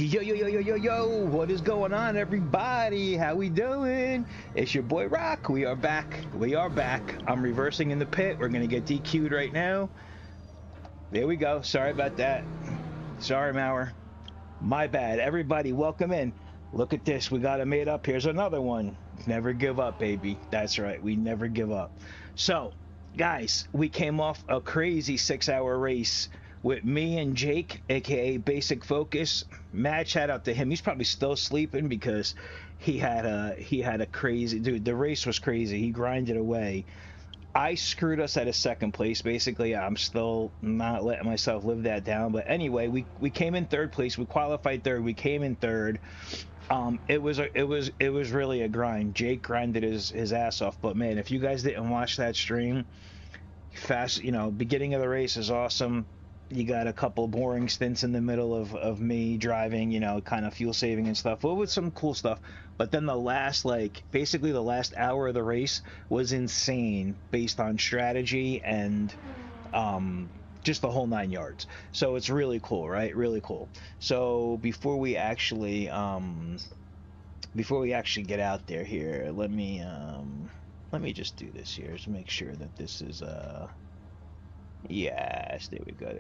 Yo, yo, yo, yo, yo, yo, what is going on, everybody? How we doing? It's your boy Rock. We are back. We are back. I'm reversing in the pit. We're gonna get DQ'd right now. There we go. Sorry about that. Sorry, Mauer. My bad. Everybody, welcome in. Look at this. We got it made up. Here's another one. Never give up, baby. That's right. We never give up. So, guys, we came off a crazy 6-hour race with me and Jake, aka Basic Focus. Mad shout out to him. He's probably still sleeping because he had a crazy dude. The race was crazy. He grinded away. I screwed us at a second place. Basically, I'm still not letting myself live that down. But anyway, we came in third place. We qualified third. We came in third. It was really a grind. Jake grinded his ass off. But man, if you guys didn't watch that stream, beginning of the race is awesome. You got a couple boring stints in the middle of me driving, kind of fuel saving and stuff. Well, with some cool stuff. But then the last, basically the last hour of the race was insane based on strategy and just the whole 9 yards. So it's really cool, right? Really cool. So before we actually get out there here, let me just do this here to make sure that this is yes, there we go.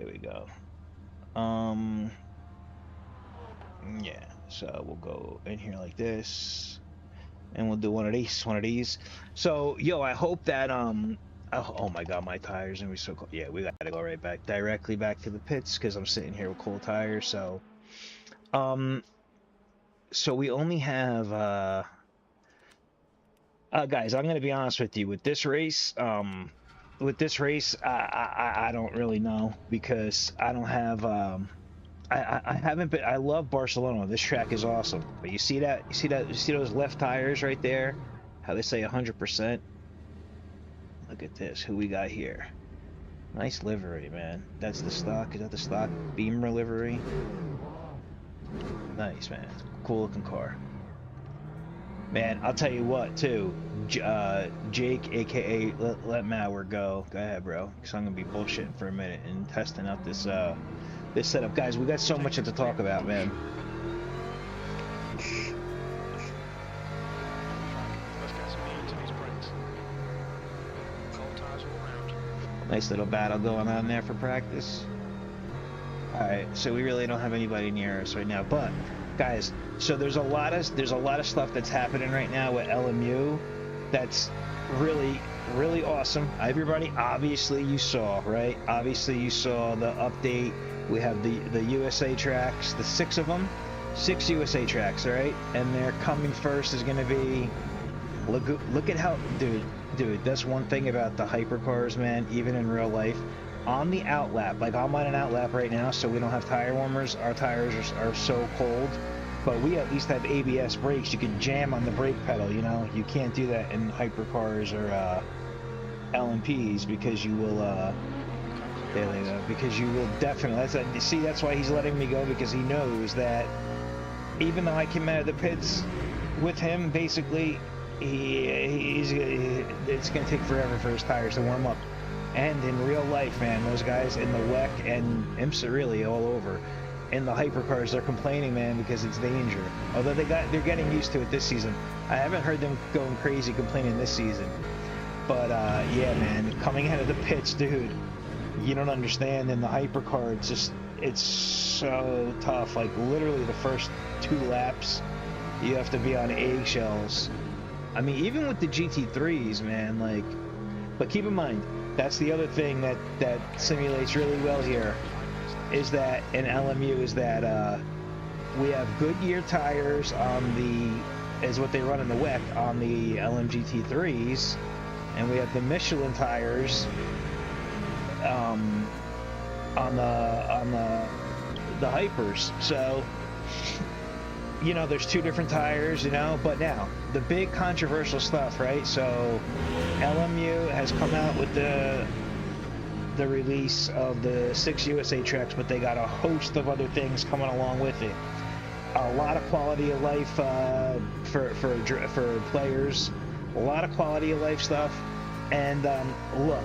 Yeah, so we'll go in here like this, and we'll do one of these. So, yo, I hope that, oh my god, my tires are gonna be so cold. Yeah, we gotta go directly back to the pits, because I'm sitting here with cold tires, so, so we only have, guys, I'm gonna be honest with you, with this race, I don't really know, because I don't have I haven't been. I love Barcelona. This track is awesome. But you see those left tires right there? How they say 100%. Look at this. Who we got here? Nice livery, man. That's the stock. Is that the stock Beamer livery? Nice, man. Cool looking car. Man, I'll tell you what, too. Jake, aka let Mauer go. Go ahead, bro. Because I'm gonna be bullshitting for a minute and testing out this this setup. Guys, we got so much to talk about, man. Nice little battle going on there for practice. Alright, so we really don't have anybody near us right now, but guys, so there's a lot of stuff that's happening right now with LMU that's really awesome. Everybody, obviously you saw, right? Obviously you saw the update. We have the USA tracks, the 6 of them, 6 USA tracks, right? And they're coming first is going to be, look at how, dude, that's one thing about the hypercars, man, even in real life. On the outlap, like I'm on an outlap right now, so we don't have tire warmers. Our tires are so cold, but we at least have ABS brakes. You can jam on the brake pedal, You can't do that in hypercars or LMPs because you will, because you will definitely, that's why he's letting me go, because he knows that even though I came out of the pits with him, basically, it's going to take forever for his tires to warm up. And in real life, man, those guys in the WEC and IMSA really all over, in the hypercars, they're complaining, man, because it's danger. Although they're getting used to it this season. I haven't heard them going crazy complaining this season. But yeah, man, coming out of the pits, dude, you don't understand. In the hypercar, it's so tough. Like literally the first 2 laps, you have to be on eggshells. I mean, even with the GT3s, man, like, but keep in mind, that's the other thing that simulates really well here, is that in LMU is that we have Goodyear tires on is what they run in the WEC on the LMGT3s, and we have the Michelin tires on the hypers. So there's 2 different tires, but now the big controversial stuff, right? So LMU has come out with the release of the 6 USA tracks, but they got a host of other things coming along with it. A lot of quality of life for players, a lot of quality of life stuff. And look,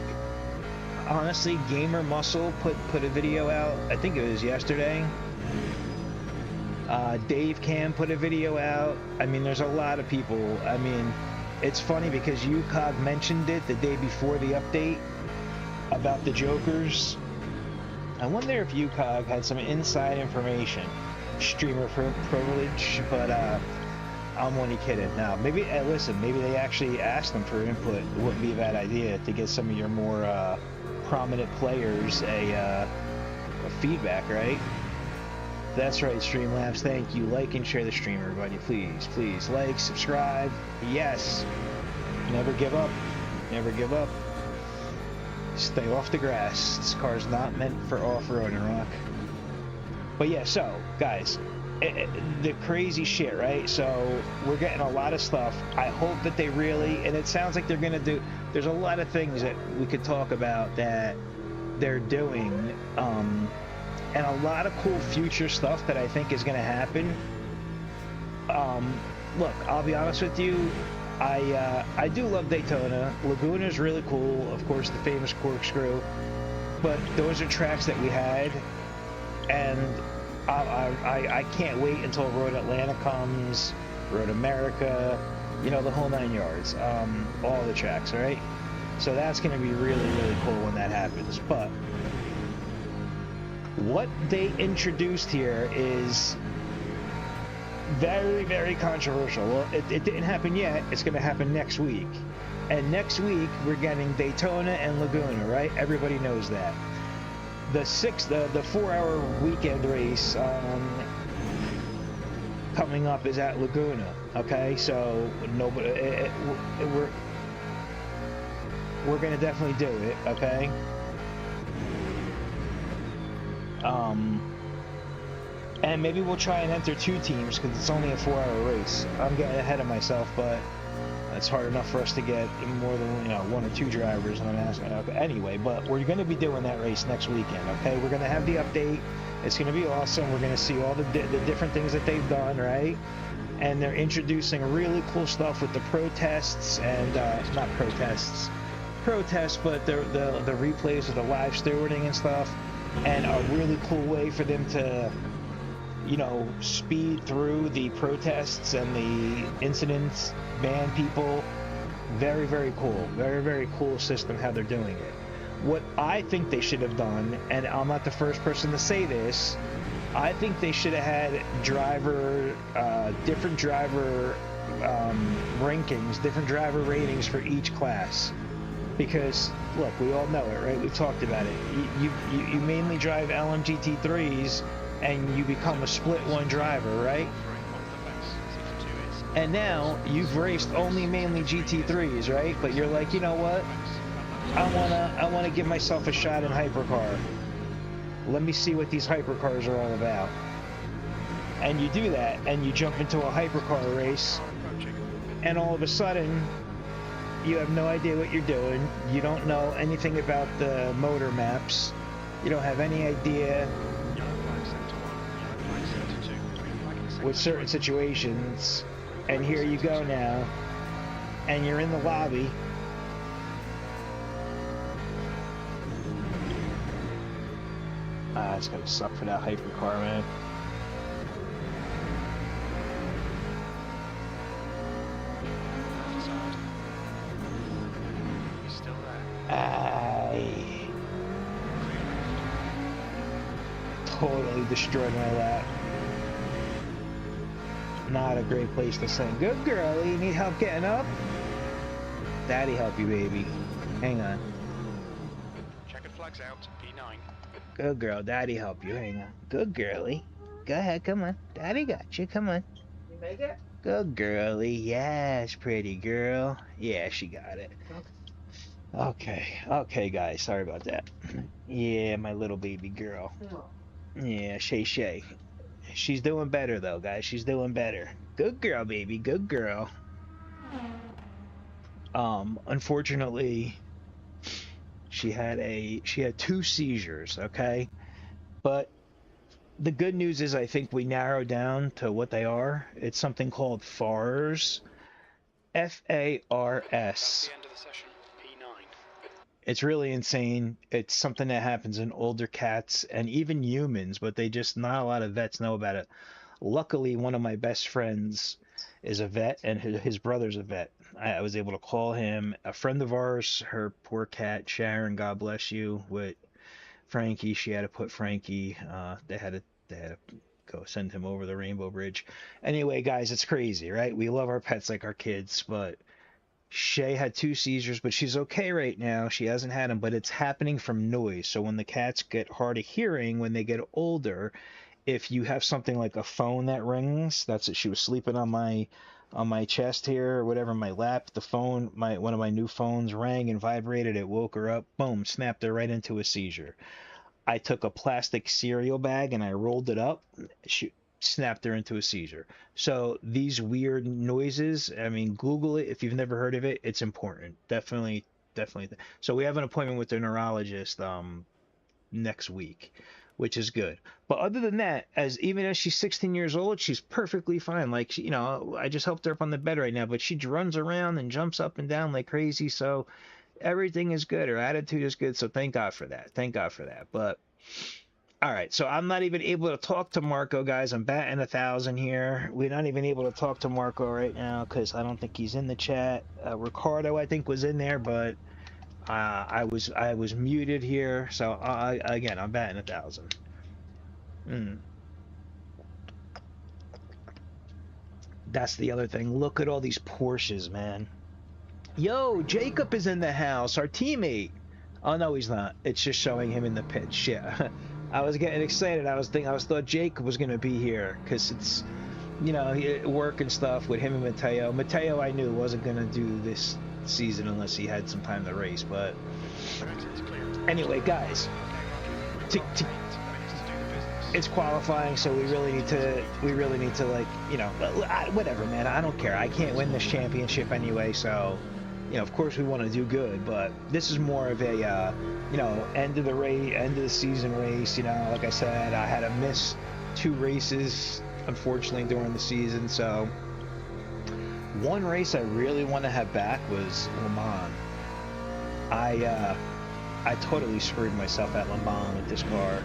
honestly, Gamer Muscle put a video out, I think it was yesterday, Dave Cam put a video out. I mean, there's a lot of people. I mean, it's funny because UCOG mentioned it the day before the update about the Jokers. I wonder if UCOG had some inside information. Streamer privilege, but I'm only kidding. Now, maybe, listen, maybe they actually asked them for input. It wouldn't be a bad idea to get some of your more prominent players a feedback, right? That's right, Streamlabs. Thank you. Like and share the stream, everybody. Please, please. Like, subscribe. Yes. Never give up. Never give up. Stay off the grass. This car's not meant for off-roading, Rock. But yeah, so, guys, the crazy shit, right? So, we're getting a lot of stuff. I hope that they really, and it sounds like they're going to do, there's a lot of things that we could talk about that they're doing, and a lot of cool future stuff that I think is going to happen. Look, I'll be honest with you, I do love Daytona. Laguna is really cool, of course, the famous corkscrew, but those are tracks that we had, and I can't wait until Road Atlanta comes, Road America, you know, the whole 9 yards, all the tracks, right? So that's going to be really, really cool when that happens. But what they introduced here is very, very controversial. Well, it didn't happen yet. It's going to happen next week. And next week, we're getting Daytona and Laguna, right? Everybody knows that. The 4-hour weekend race coming up is at Laguna, okay? So nobody, we're gonna definitely do it, okay? And maybe we'll try and enter 2 teams because it's only a 4-hour race. I'm getting ahead of myself, but it's hard enough for us to get more than, you know, 1 or 2 drivers. And I'm asking, okay, anyway, but we're going to be doing that race next weekend, okay? We're going to have the update. It's going to be awesome. We're going to see all the different things that they've done, right? And they're introducing really cool stuff with the protests and not protests, but the replays of the live stewarding and stuff, and a really cool way for them to, you know, speed through the protests and the incidents, ban people. Very, very cool. Very, very cool system how they're doing it. What I think they should have done, and I'm not the first person to say this, I think they should have had different driver rankings, different driver ratings for each class. Because, look, we all know it, right? We've talked about it. You mainly drive LMGT3s, and you become a split one driver, right? And now you've raced only mainly GT3s, right? But you're like, you know what? I wanna give myself a shot in hypercar. Let me see what these hypercars are all about. And you do that, and you jump into a hypercar race, and all of a sudden, you have no idea what you're doing. You don't know anything about the motor maps. You don't have any idea with certain situations, and here you go now, and you're in the lobby, it's gonna suck for that hypercar, man. I totally destroyed my lap. Not a great place to sing. Good girl, you need help getting up? Daddy help you, baby. Hang on. Checkered flags out, P9. Good girl, daddy help you. Hang on. Good girlie. Go ahead, come on. Daddy got you, come on. You make it? Good girlie. Yes, pretty girl. Yeah, she got it. Okay, guys, sorry about that. Yeah, my little baby girl. Yeah, Shay. She's doing better though, guys. She's doing better. Good girl, baby. Good girl. Unfortunately, she had 2 seizures, okay? But the good news is I think we narrowed down to what they are. It's something called FARS. F-A-R-S. The end of the session, P9. It's really insane. It's something that happens in older cats and even humans, but not a lot of vets know about it. Luckily, one of my best friends is a vet, and his brother's a vet. I was able to call him. A friend of ours, her poor cat Sharon, God bless you, with Frankie. She had to put Frankie. They had to go send him over the Rainbow Bridge. Anyway, guys, it's crazy, right? We love our pets like our kids, but Shay had 2 seizures, but she's okay right now. She hasn't had them, but it's happening from noise. So when the cats get hard of hearing, when they get older, if you have something like a phone that rings, that's it. She was sleeping on my chest here or whatever, my lap. The phone, one of my new phones rang and vibrated. It woke her up. Boom, snapped her right into a seizure. I took a plastic cereal bag and I rolled it up. She snapped her into a seizure. So these weird noises, I mean, Google it if you've never heard of it. It's important. Definitely. So we have an appointment with the neurologist next week, which is good. But other than that, even as she's 16 years old, she's perfectly fine. Like, I just helped her up on the bed right now, but she runs around and jumps up and down like crazy. So everything is good. Her attitude is good. So thank God for that. But all right, so I'm not even able to talk to Marco, guys. I'm batting 1,000 here. We're not even able to talk to Marco right now because I don't think he's in the chat. Ricardo, I think, was in there, but I was muted here. So again, I'm batting 1,000. That's the other thing. Look at all these Porsches, man. Yo, Jacob is in the house, our teammate. Oh no, he's not. It's just showing him in the pitch. Yeah. I was getting excited. I thought Jacob was gonna be here because it's, work and stuff with him and Mateo. Mateo, I knew wasn't gonna do this season unless he had some time to race. But anyway, guys, it's qualifying, so we really need to like, whatever, man. I don't care. I can't win this championship anyway, so. Of course we want to do good, but this is more of a, end of the season race. Like I said, I had to miss 2 races, unfortunately, during the season. So one race I really want to have back was LeMans. I totally screwed myself at LeMans with this car.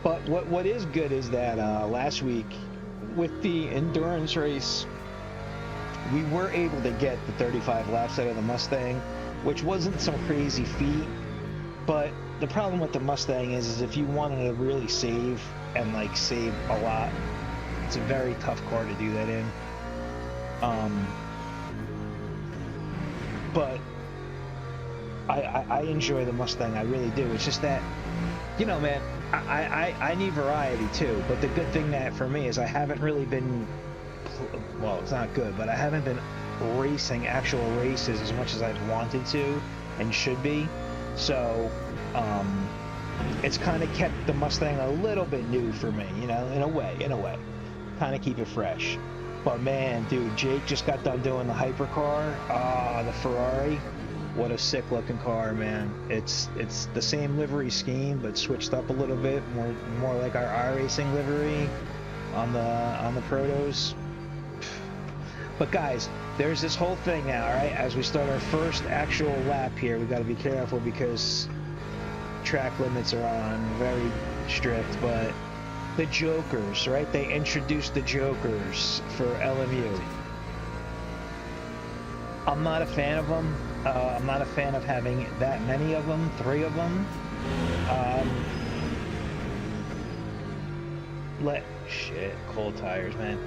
But what is good is that last week with the endurance race, we were able to get the 35 laps out of the Mustang, which wasn't some crazy feat. But the problem with the Mustang is if you wanted to really save and save a lot, it's a very tough car to do that in. But I enjoy the Mustang, I really do. It's just that, man, I need variety too. But the good thing that for me is I haven't really been, well, it's not good, but I haven't been racing actual races as much as I've wanted to and should be. So it's kind of kept the Mustang a little bit new for me, in a way, kind of keep it fresh. But man, dude, Jake just got done doing the hypercar, the Ferrari. What a sick looking car, man. It's the same livery scheme but switched up a little bit, more like our iRacing livery on the protos. But guys, there's this whole thing now, right? As we start our first actual lap here, we got to be careful because track limits are on, very strict. But the Jokers, right? They introduced the Jokers for LMU. I'm not a fan of them. I'm not a fan of having that many of them, 3 of them. Cold tires, man.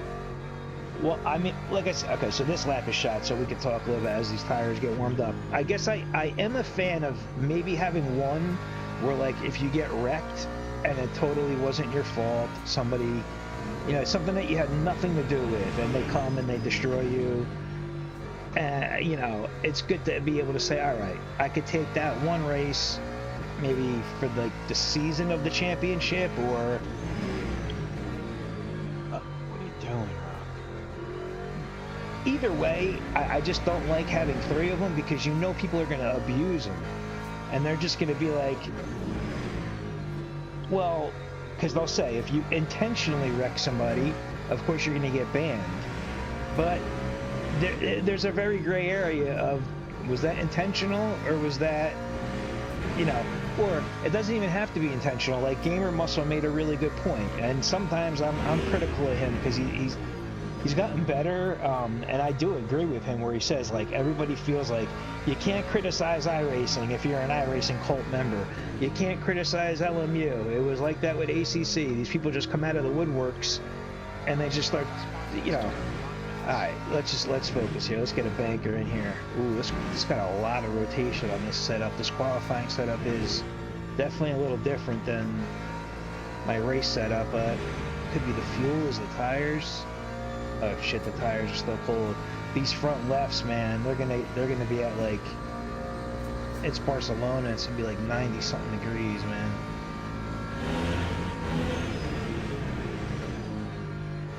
Well, I mean, like I said, okay, so this lap is shot, so we can talk a little bit as these tires get warmed up. I guess I am a fan of maybe having one where, if you get wrecked and it totally wasn't your fault, somebody, something that you had nothing to do with, and they come and they destroy you, it's good to be able to say, all right, I could take that one race maybe for, the season of the championship, or... what are you doing? Either way, I just don't like having 3 of them because people are going to abuse them. And they're just going to be like, well, because they'll say, if you intentionally wreck somebody, of course you're going to get banned. But there's a very gray area of, was that intentional or was that, Or it doesn't even have to be intentional. Like Gamer Muscle made a really good point, and sometimes I'm critical of him because he's gotten better, and I do agree with him where he says like everybody feels like you can't criticize iRacing if you're an iRacing cult member. You can't criticize LMU. It was like that with ACC. These people just come out of the woodworks and they just start, you know. All right, let's focus here. Let's get a banker in here. Ooh, this got a lot of rotation on this setup. This qualifying setup is definitely a little different than my race setup. Could be the fuel, is the tires. Oh shit, the tires are still cold. These front lefts, man, they're gonna be at like, it's Barcelona. It's gonna be like 90 something degrees, man.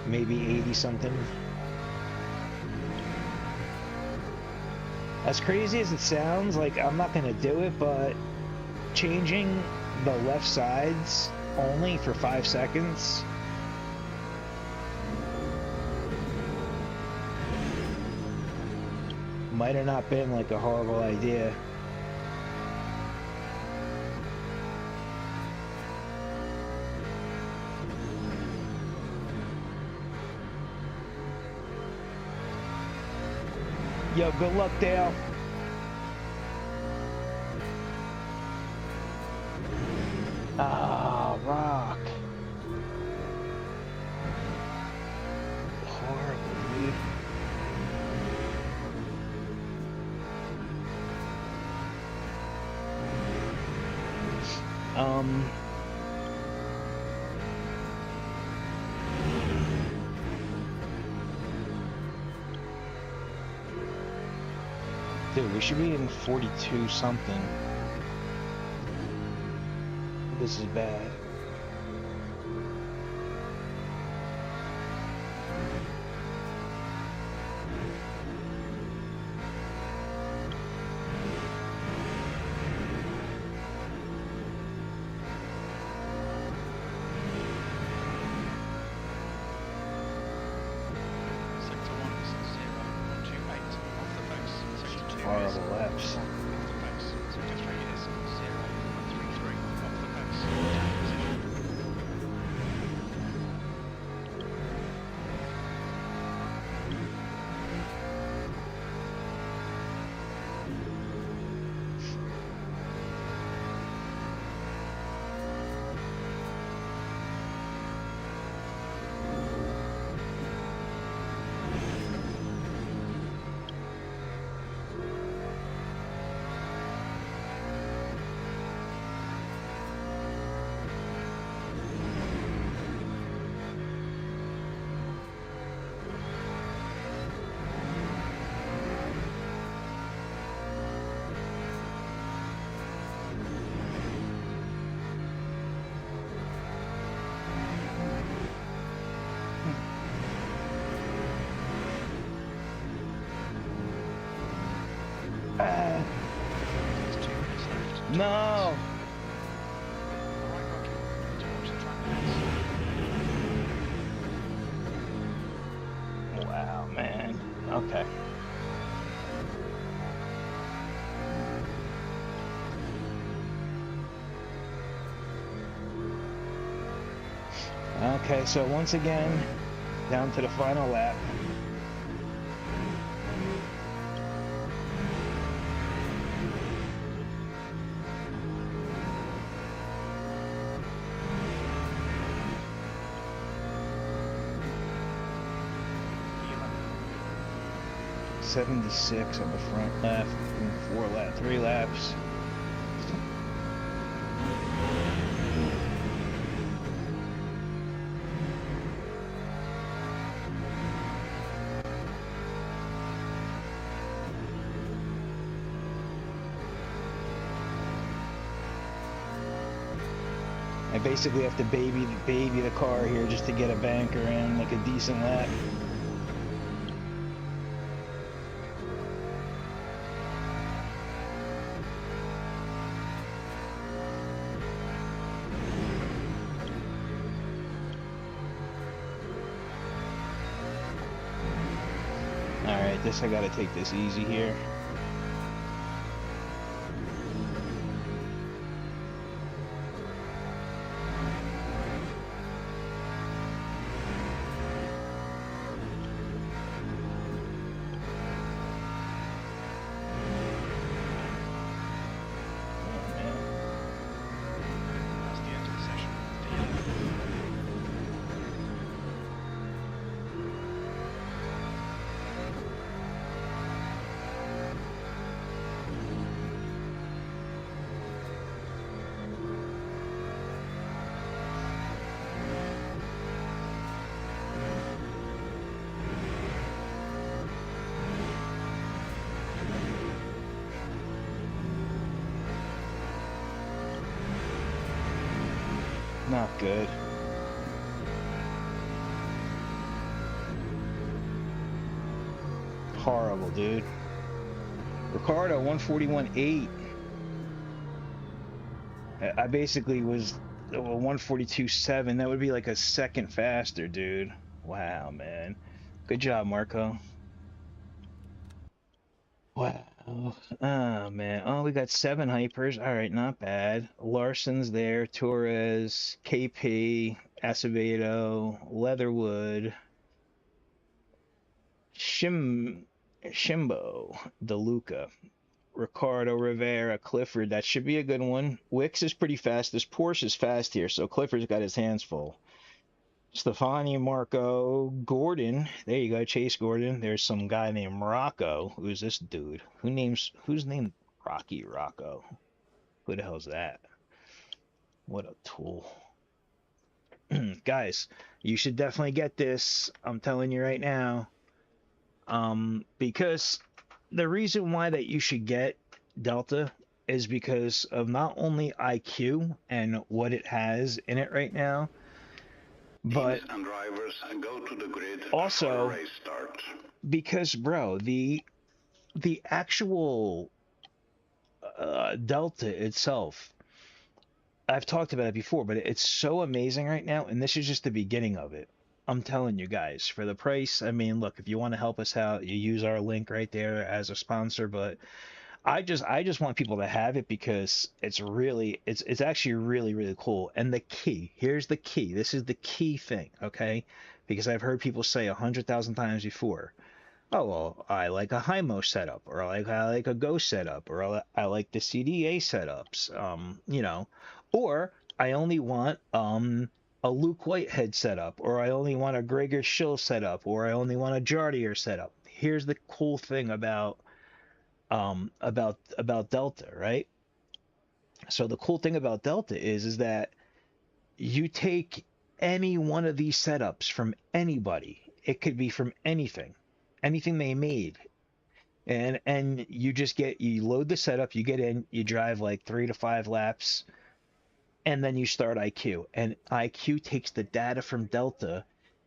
Maybe 80 something. As crazy as it sounds, like I'm not gonna do it, but changing the left sides only for 5 seconds might have not been like a horrible idea. Yo, good luck, Dale. Ah, Rock. Horrible, dude. Dude, we should be in 42 something. This is bad. Horrible laps. No! Wow, man. Okay. Okay, so once again, down to the final lap. .76 on the front left, and 3 laps. I basically have to baby the car here just to get a banker in, like a decent lap. Alright, I gotta take this easy here. Not good. Horrible, dude. Ricardo, 141.8. I basically was 142.7. That would be like a second faster, dude. Wow, man. Good job, Marco. Wow. Oh, man. Oh, we got 7 hypers. All right, not bad. Larson's there. Torres, KP, Acevedo, Leatherwood, Shimbo, DeLuca, Ricardo, Rivera, Clifford. That should be a good one. Wicks is pretty fast. This Porsche is fast here, so Clifford's got his hands full. Stefani, Marco, Gordon. There you go, Chase Gordon. There's some guy named Rocco. Who's this dude? Who's named Rocky Rocco? Who the hell's that? What a tool. Guys, you should definitely get this. I'm telling you right now. Because the reason why that you should get Delta is because of not only IQ and what it has in it right now, but and drivers go to the grid also for race start. Because, bro, the actual Delta itself, I've talked about it before, but it's so amazing right now, and this is just the beginning of it. I'm telling you guys, for the price, I mean, look, if you want to help us out, you use our link right there as a sponsor, but I just want people to have it because it's actually really, really cool. And the key, here's the key. This is the key thing, okay? Because I've heard people say 100,000 times before, oh, well, I like a HIMO setup, or I like a Go setup, or I like the CDA setups, you know, or I only want a Luke Whitehead setup, or I only want a Gregor Schill setup, or I only want a Jardier setup. Here's the cool thing about Delta, right? So the cool thing about Delta is that you take any one of these setups from anybody. It could be from anything they made, and you load the setup, you get in, you drive like 3 to 5 laps, and then you start IQ, and IQ takes the data from Delta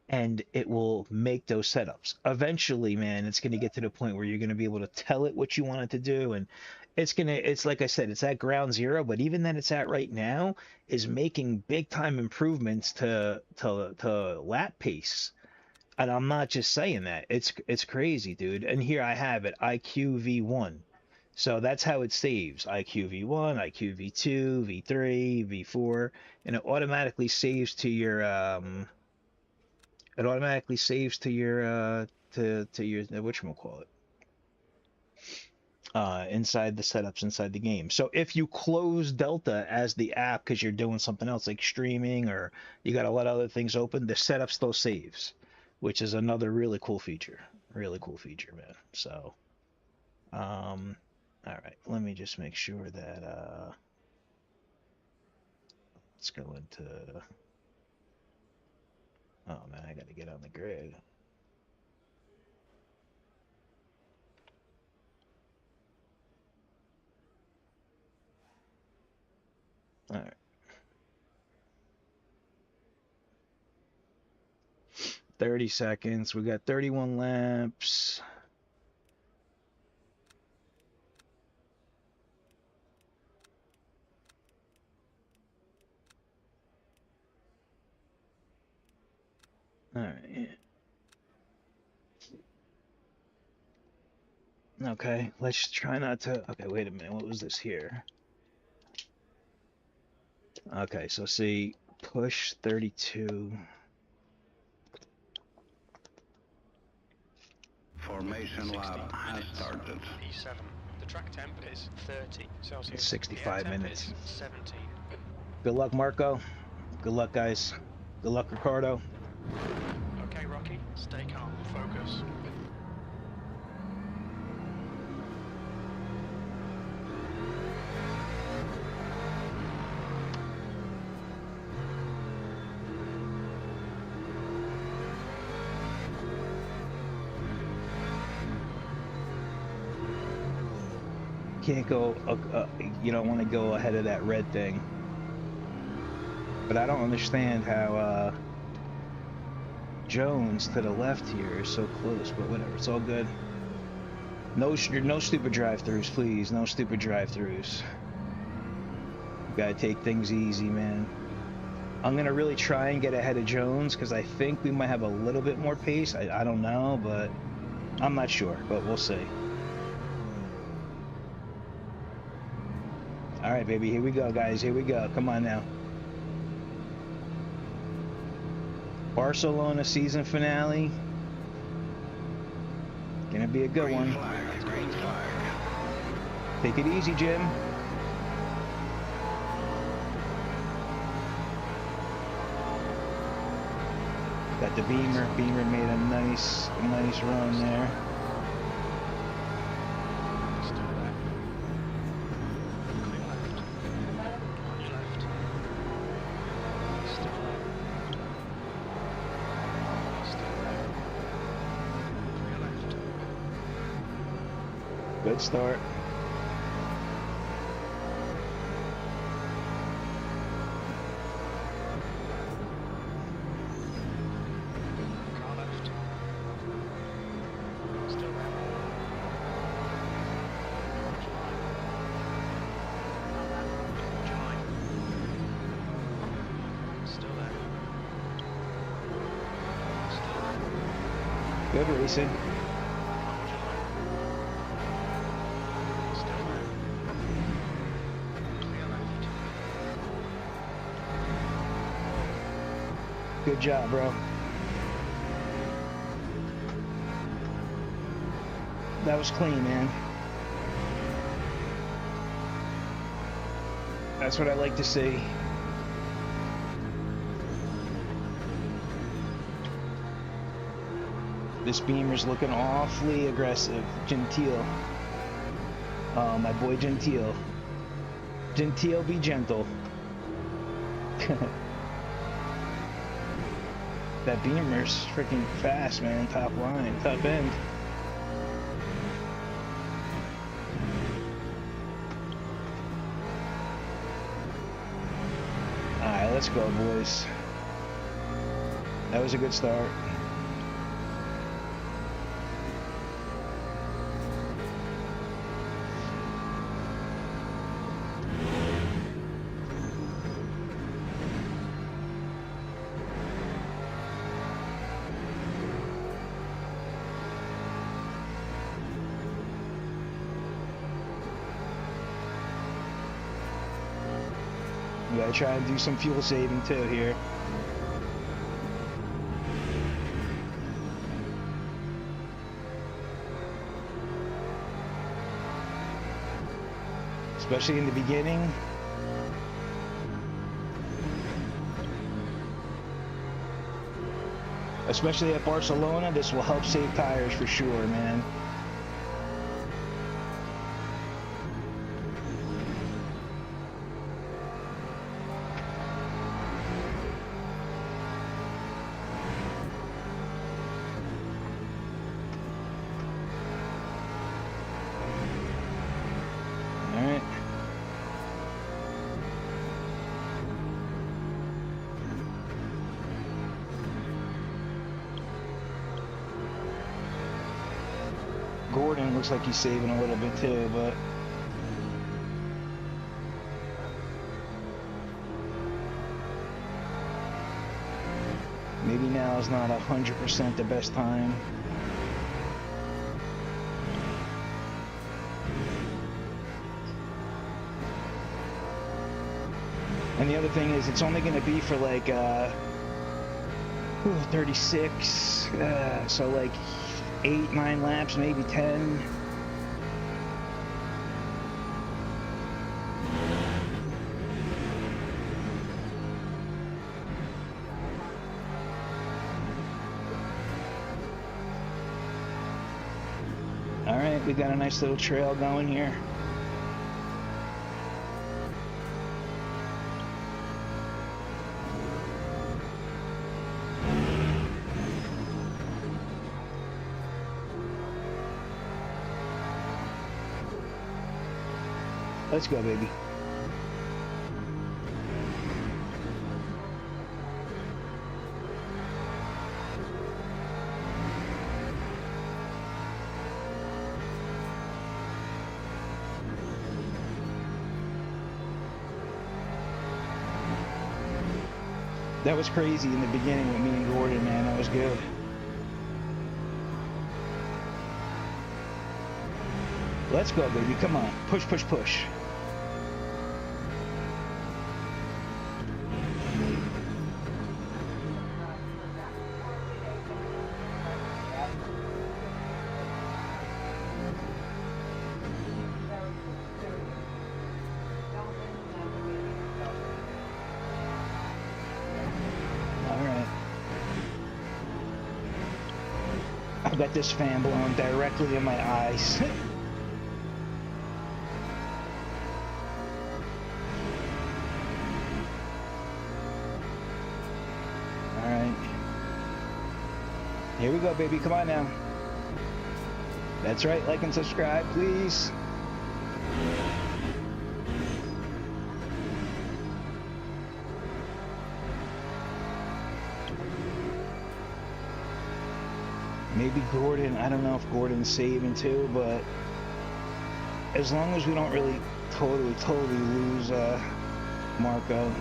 and it will make those setups. Eventually, man, it's going to get to the point where you're going to be able to tell it what you want it to do, and it's like I said, it's at ground zero, but even that it's at right now is making big time improvements to lap pace. And I'm not just saying that. It's crazy, dude. And here I have it, IQ V1. So that's how it saves. IQ V1, IQ V2, V3, V4, and it automatically saves to your whatchamacallit, inside the setups inside the game. So if you close Delta as the app because you're doing something else like streaming, or you got a lot of other things open, the setup still saves, which is another really cool feature. Really cool feature, man. So, all right, let me just make sure that let's go into. Oh man, I got to get on the grid. All right. 30 seconds. We got 31 laps. All right. Okay, let's try not to. Okay, wait a minute. What was this here? Okay, so see, push 32. Formation lap has started. P7. The track temp is 30 Celsius. It's 65 the air temp minutes. is 17. Good luck, Marco. Good luck, guys. Good luck, Ricardo. Okay, Rocky, stay calm, focus. Can't go, you don't want to go ahead of that red thing. But I don't understand how Jones to the left here is so close, but whatever, it's all good. No stupid drive-thrus, please. No stupid drive-thrus. Gotta take things easy, man. I'm gonna really try and get ahead of Jones because I think we might have a little bit more pace. I don't know, but I'm not sure, but we'll see. All right, baby, here we go, guys. Here we go. Come on now. Barcelona season finale. Gonna be a good one. Green flag. Take it easy, Jim. Got the Beamer. Beamer made a nice run there. Still there. Clear left. On your left. Still there. Still there. Clear left. Good start. Car left. Still there. Hold your line. Hold your line. Still there. Still there. Good racing. Hold your line. Still there. Clear left. Good job, bro. That was clean, man. That's what I like to see. This Beamer's looking awfully aggressive. Gentile. Oh, my boy Gentile. Gentile, be gentle. That Beamer's freaking fast, man. Top line, top end. Alright, let's go, boys. That was a good start. We gotta try and do some fuel saving too here. Especially in the beginning. Especially at Barcelona, this will help save tires for sure, man. Alright. Gordon looks like he's saving a little bit too, but maybe now is not 100% the best time. And the other thing is, it's only going to be for like 36, so like 8-9 laps, maybe 10. All right, we got a nice little trail going here. Let's go, baby. That was crazy in the beginning with me and Gordon, man. That was good. Let's go, baby. Come on. Push, push, push. I've got this fan blowing directly in my eyes. Alright. Here we go, baby. Come on now. That's right. Like and subscribe, please. Maybe Gordon, I don't know if Gordon's saving too, but as long as we don't really totally lose Marco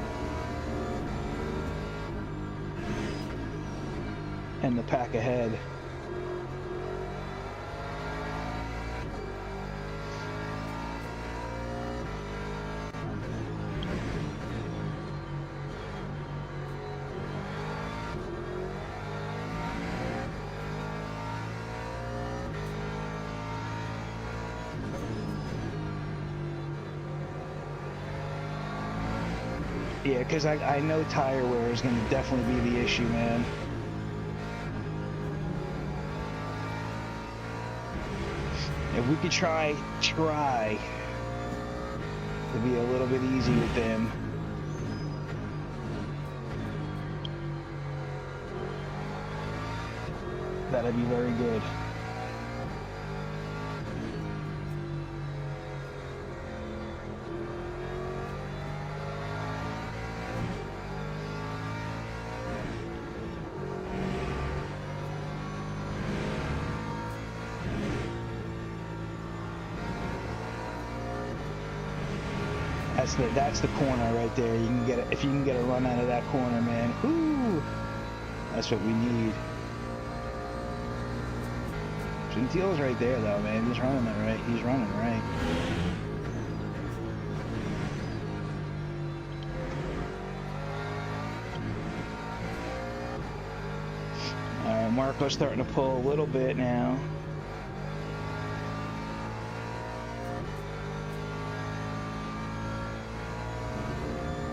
and the pack ahead. Yeah, because I know tire wear is going to definitely be the issue, man. If we could try to be a little bit easy with them. That'd be very good. That's the corner right there. You can get it if you can get a run out of that corner, man. Ooh, that's what we need. Gentile's right there, though, man. He's running it right. He's running right. All right, Marco's starting to pull a little bit now.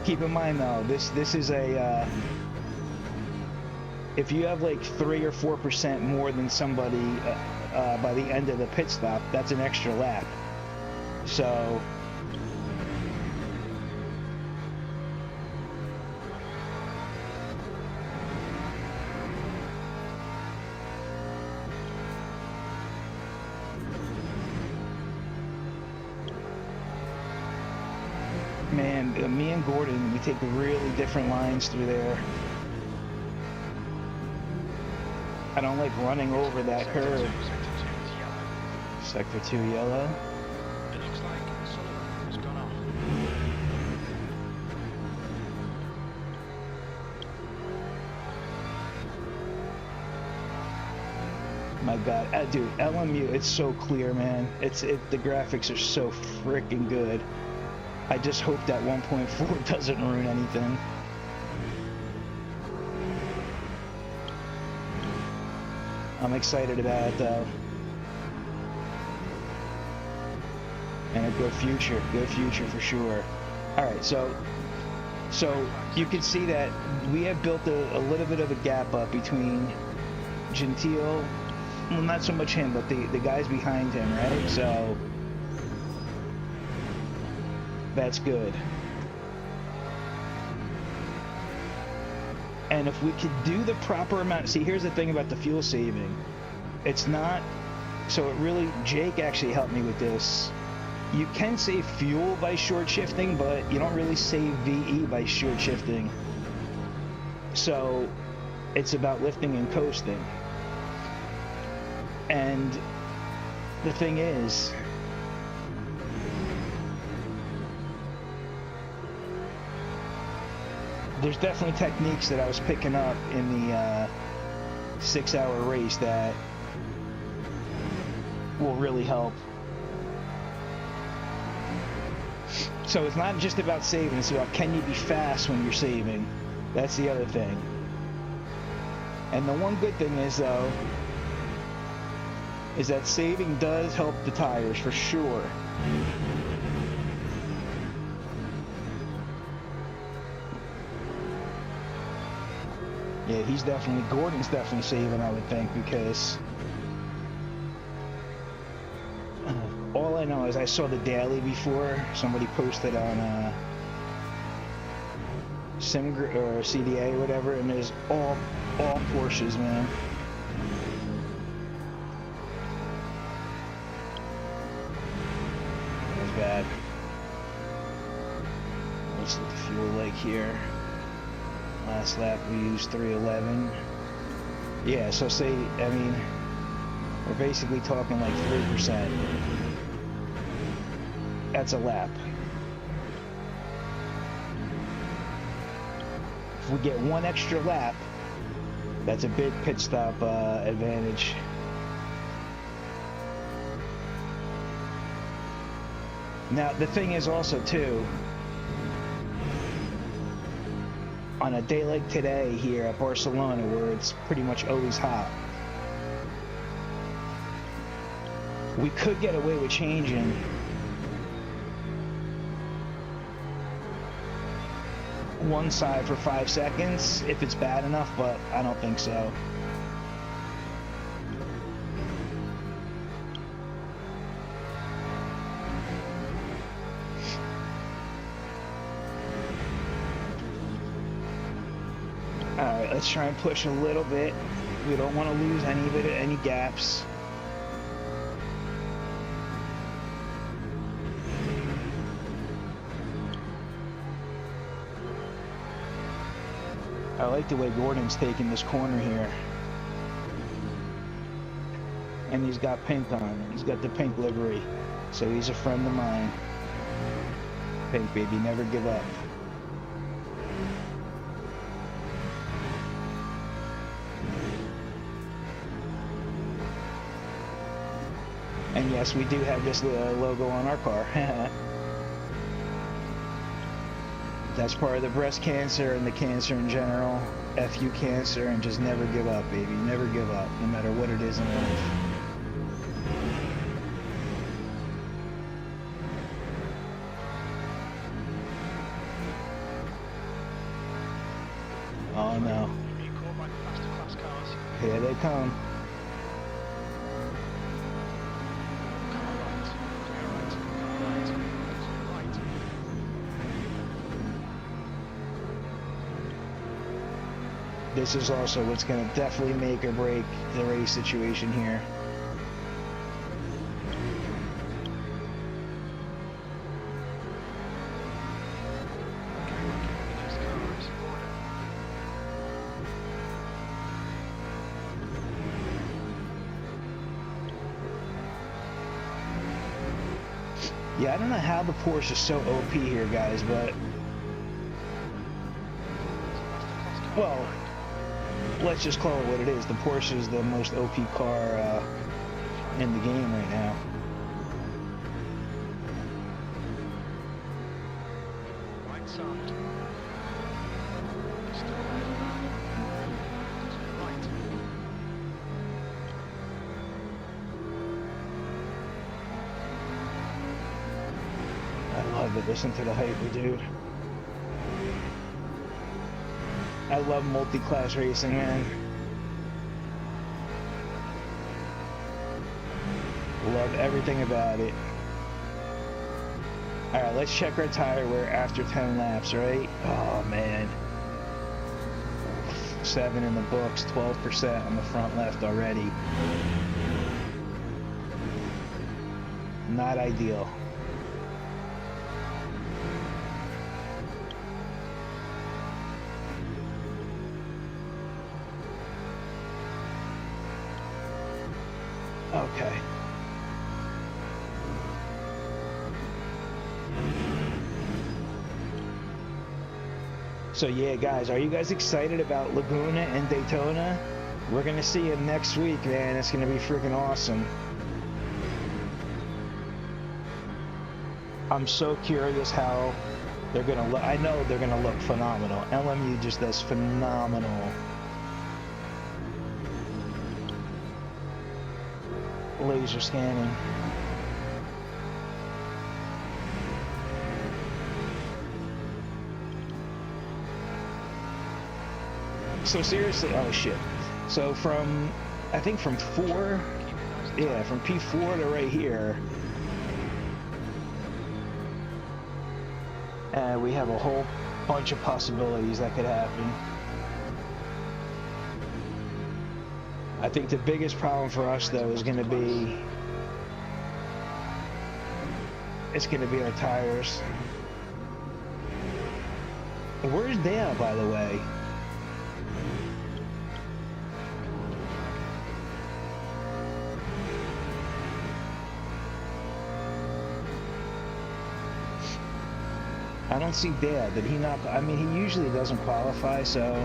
Keep in mind though, this is a if you have like 3 or 4% more than somebody by the end of the pit stop, that's an extra lap. So man, me and Gordon, we take really different lines through there. I don't like running over that curve. Sector 2 yellow. It looks like Sullivan has gone off. My God, dude, LMU, it's so clear, man. The graphics are so freaking good. I just hope that 1.4 doesn't ruin anything. I'm excited about it though. And a good future for sure. Alright, so you can see that we have built a little bit of a gap up between Gentile, well, not so much him, but the guys behind him, right? So that's good. And if we could do the proper amount, see, here's the thing about the fuel saving. It's not, so it really, Jake actually helped me with this. You can save fuel by short shifting, but you don't really save VE by short shifting. So it's about lifting and coasting. And the thing is, there's definitely techniques that I was picking up in the 6-hour race that will really help. So it's not just about saving, it's about can you be fast when you're saving. That's the other thing. And the one good thing is, though, is that saving does help the tires for sure. Yeah, Gordon's definitely saving, I would think, because all I know is I saw the daily before. Somebody posted on SimGrid or CDA or whatever, and there's all Porsches, man. That's bad. Let's look at fuel like here. Last lap we used 311. Yeah, so say, I mean, we're basically talking like 3%. That's a lap. If we get one extra lap, that's a big pit stop advantage. Now, the thing is also, too, on a day like today here at Barcelona, where it's pretty much always hot, we could get away with changing one side for 5 seconds if it's bad enough, but I don't think so. Alright, let's try and push a little bit. We don't want to lose any gaps. I like the way Gordon's taking this corner here. And he's got pink on. He's got the pink livery. So he's a friend of mine. Pink, baby, never give up. And yes, we do have this logo on our car. That's part of the breast cancer and the cancer in general. FU cancer, and just never give up, baby. Never give up, no matter what it is in life. Oh no. Here they come. This is also what's going to definitely make or break the race situation here. Yeah, I don't know how the Porsche is so OP here, guys, but... well, let's just call it what it is. The Porsche is the most OP car in the game right now. Right side. Right. I love it. Listen to the hyper, dude. I love multi-class racing, man. Love everything about it. Alright, let's check our tire wear after 10 laps, right? Oh, man. 7 in the books, 12% on the front left already. Not ideal. Okay. So yeah, guys, are you guys excited about Laguna and Daytona? We're gonna see him next week, man. It's gonna be freaking awesome. I'm so curious how they're gonna look. I know they're gonna look phenomenal. LMU just does phenomenal laser scanning. So seriously, oh shit. So from, I think from 4, yeah, from P4 to right here, we have a whole bunch of possibilities that could happen. I think the biggest problem for us though is going to be, it's going to be our tires. Where's Dale, by the way? I don't see Dad. Did he not? I mean, he usually doesn't qualify, so.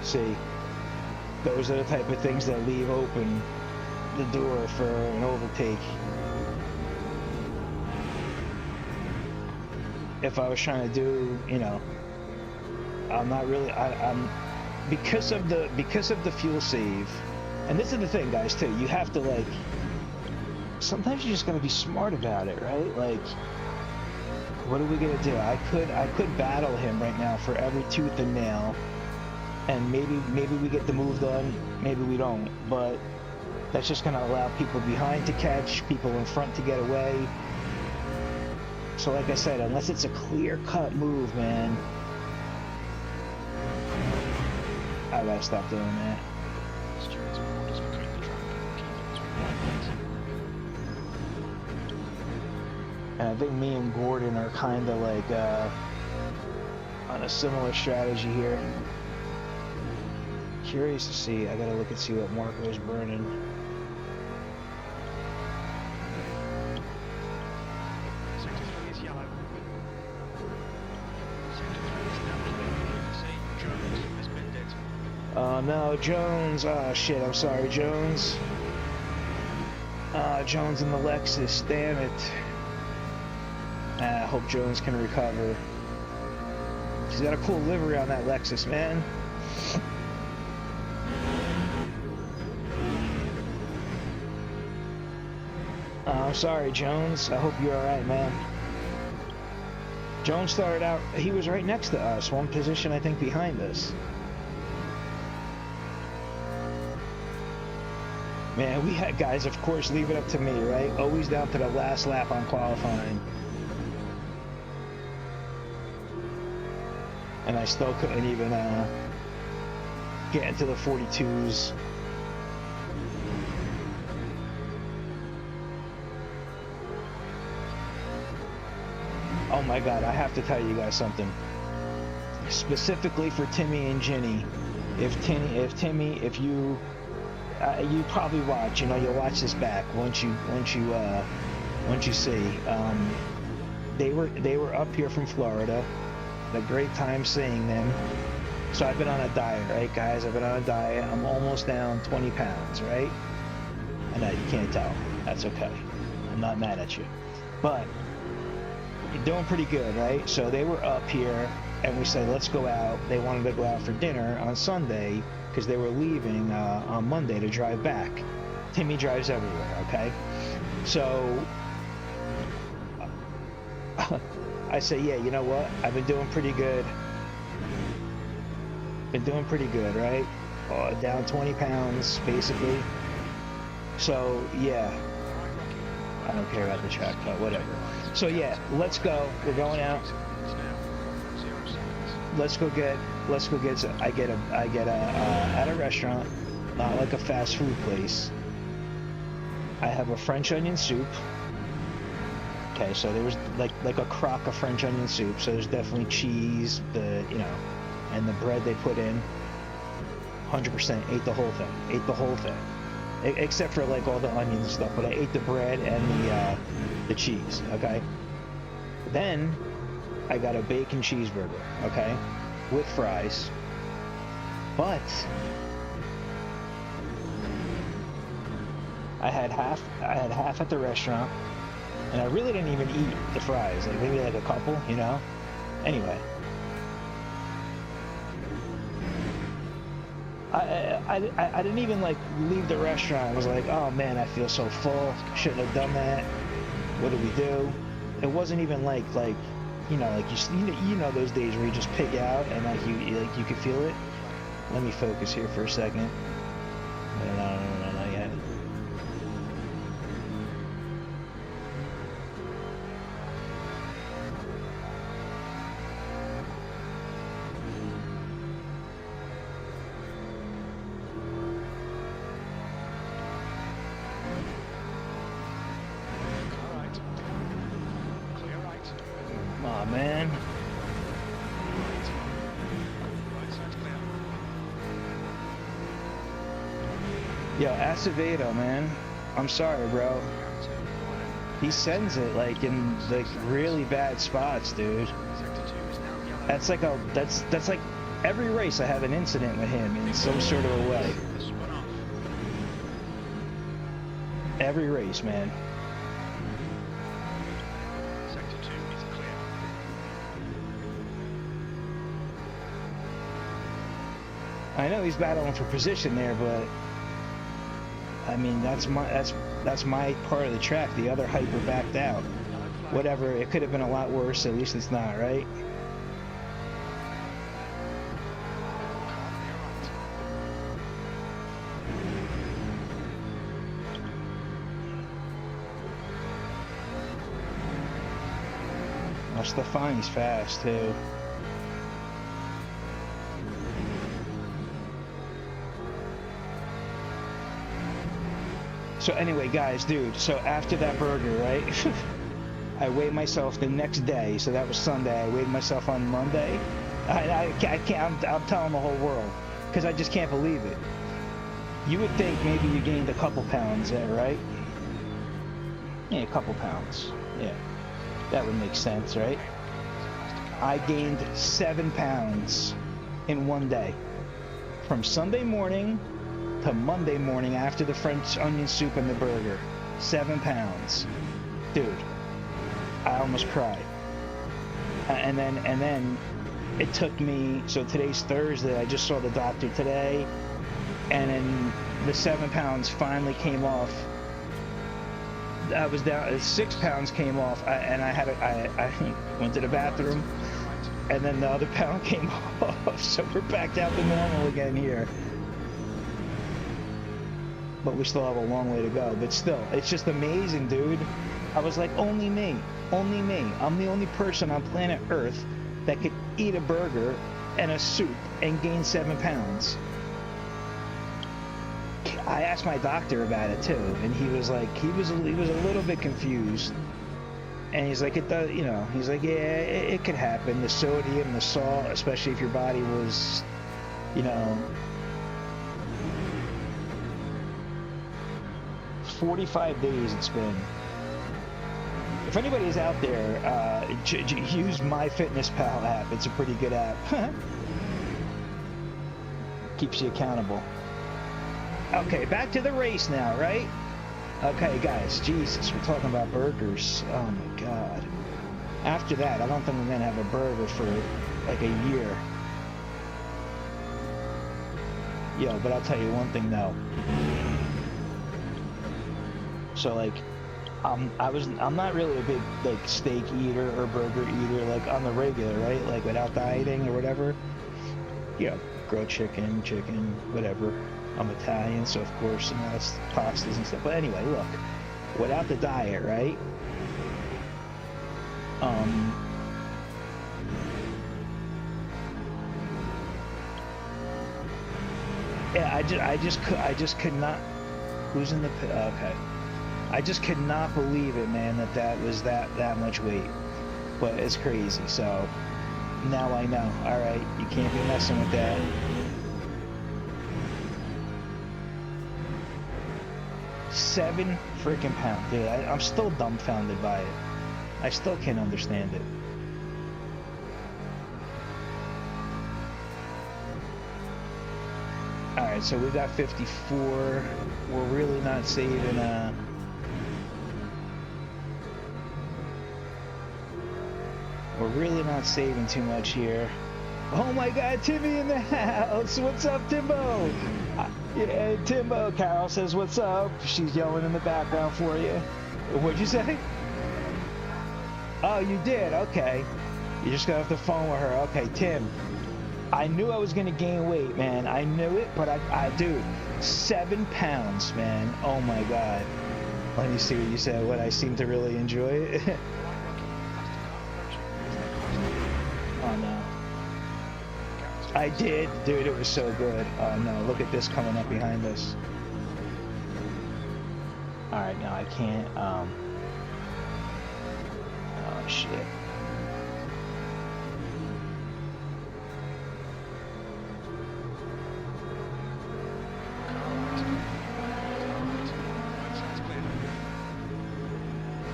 See, those are the type of things that leave open the door for an overtake. If I was trying to do, you know, I'm not really, I'm because of the fuel save, and this is the thing, guys, too. You have to, like, sometimes you just gotta be smart about it, right? Like, what are we gonna do? I could battle him right now for every tooth and nail, and maybe we get the move done, maybe we don't, but that's just gonna allow people behind to catch, people in front to get away. So like I said, unless it's a clear-cut move, man, I gotta stop doing that. And I think me and Gordon are kind of like on a similar strategy here. Curious to see. I gotta look and see what Marco's burning. No, Jones. Oh shit, I'm sorry, Jones. Jones in the Lexus, damn it. I hope Jones can recover. He's got a cool livery on that Lexus, man. I'm sorry, Jones. I hope you're alright, man. Jones started out, he was right next to us, one position I think behind us. Man, we had guys, of course, leave it up to me, right? Always down to the last lap on qualifying. And I still couldn't even get into the 42s. Oh my God, I have to tell you guys something. Specifically for Timmy and Ginny. If you you probably watch, you know, you'll watch this back once you see. They were up here from Florida. Had a great time seeing them. So I've been on a diet, right, guys? I've been on a diet. I'm almost down 20 pounds, right? I know you can't tell. That's okay. I'm not mad at you. But you're doing pretty good, right? So they were up here, and we said, let's go out. They wanted to go out for dinner on Sunday, because they were leaving on Monday to drive back. Timmy drives everywhere, okay? So I say, yeah, you know what? I've been doing pretty good. Right? Down 20 pounds, basically. So, yeah. I don't care about the track, but whatever. So, yeah, let's go. We're going out. Let's go get I get a at a restaurant, not like a fast food place. I have a French onion soup, Okay, so there was like a crock of French onion soup. So there's definitely cheese, and the bread they put in. 100% ate the whole thing. Ate the whole thing, except for like all the onions and stuff. But I ate the bread and the cheese. Okay. Then I got a bacon cheeseburger. Okay, with fries. But I had half at the restaurant, and I really didn't even eat the fries. Like maybe like a couple, you know. Anyway, I didn't even like leave the restaurant. I was like, oh man, I feel so full. Shouldn't have done that. What do we do? It wasn't even like you know those days where you just pig out and like you could feel it. Let me focus here for a second. No, not yet. Aw, man. Yo, Assetto, man. I'm sorry, bro. He sends it like in like really bad spots, dude. That's like that's like every race I have an incident with him in some sort of a way. Every race, man. I know he's battling for position there, but I mean that's my part of the track. The other hyper backed out. Whatever, it could have been a lot worse. At least it's not, right? That's the fine. He's fast too. So anyway, guys, dude, so after that burger, right, I weighed myself the next day, so that was Sunday. I weighed myself on Monday. I can't, I'm telling the whole world, because I just can't believe it. You would think maybe you gained a couple pounds there, right? Yeah, a couple pounds. Yeah, that would make sense, right? I gained 7 pounds in one day. From Sunday morning to Monday morning after the French onion soup and the burger. 7 pounds. Dude, I almost cried. And then it took me, so today's Thursday, I just saw the doctor today, and then the 7 pounds finally came off. I was down, 6 pounds came off, and I went to the bathroom, and then the other pound came off, so we're back down to normal again here. But we still have a long way to go. But still, it's just amazing, dude. I was like, only me. Only me. I'm the only person on planet Earth that could eat a burger and a soup and gain 7 pounds. I asked my doctor about it too, and he was like, he was a little bit confused. And he's like, it does, you know, he's like, yeah, it could happen. The sodium, the salt, especially if your body was, you know, 45 days it's been. If anybody's out there, use MyFitnessPal app. It's a pretty good app. Keeps you accountable. Okay, back to the race now, right? Okay, guys, Jesus, we're talking about burgers. Oh my God. After that, I don't think we're gonna have a burger for like a year. Yo, but I'll tell you one thing though. So like, I'm not really a big like steak eater or burger eater like on the regular, right? Like without dieting or whatever. You know, grilled chicken, whatever. I'm Italian, so of course, you know, it's pastas and stuff. But anyway, look, without the diet, right? Yeah, I just could not. Who's in the pit? Okay. I just could not believe it, man, that was that much weight. But it's crazy, so now I know. Alright, you can't be messing with that. £7 freaking pounds. Dude, I'm still dumbfounded by it. I still can't understand it. Alright, so we got 54. We're really not saving, we're really not saving too much here. Oh my god, Timmy in the house! What's up, Timbo? Yeah, Timbo. Carol says, what's up? She's yelling in the background for you. What'd you say? Oh, you did? Okay. You just got off the phone with her. Okay, Tim. I knew I was gonna gain weight, man. I knew it, but dude, 7 pounds, man. Oh my god. Let me see what you said. What, I seem to really enjoy it? Oh no. I did, dude. It was so good. Oh no, look at this coming up behind us. All right, now I can't. Oh shit.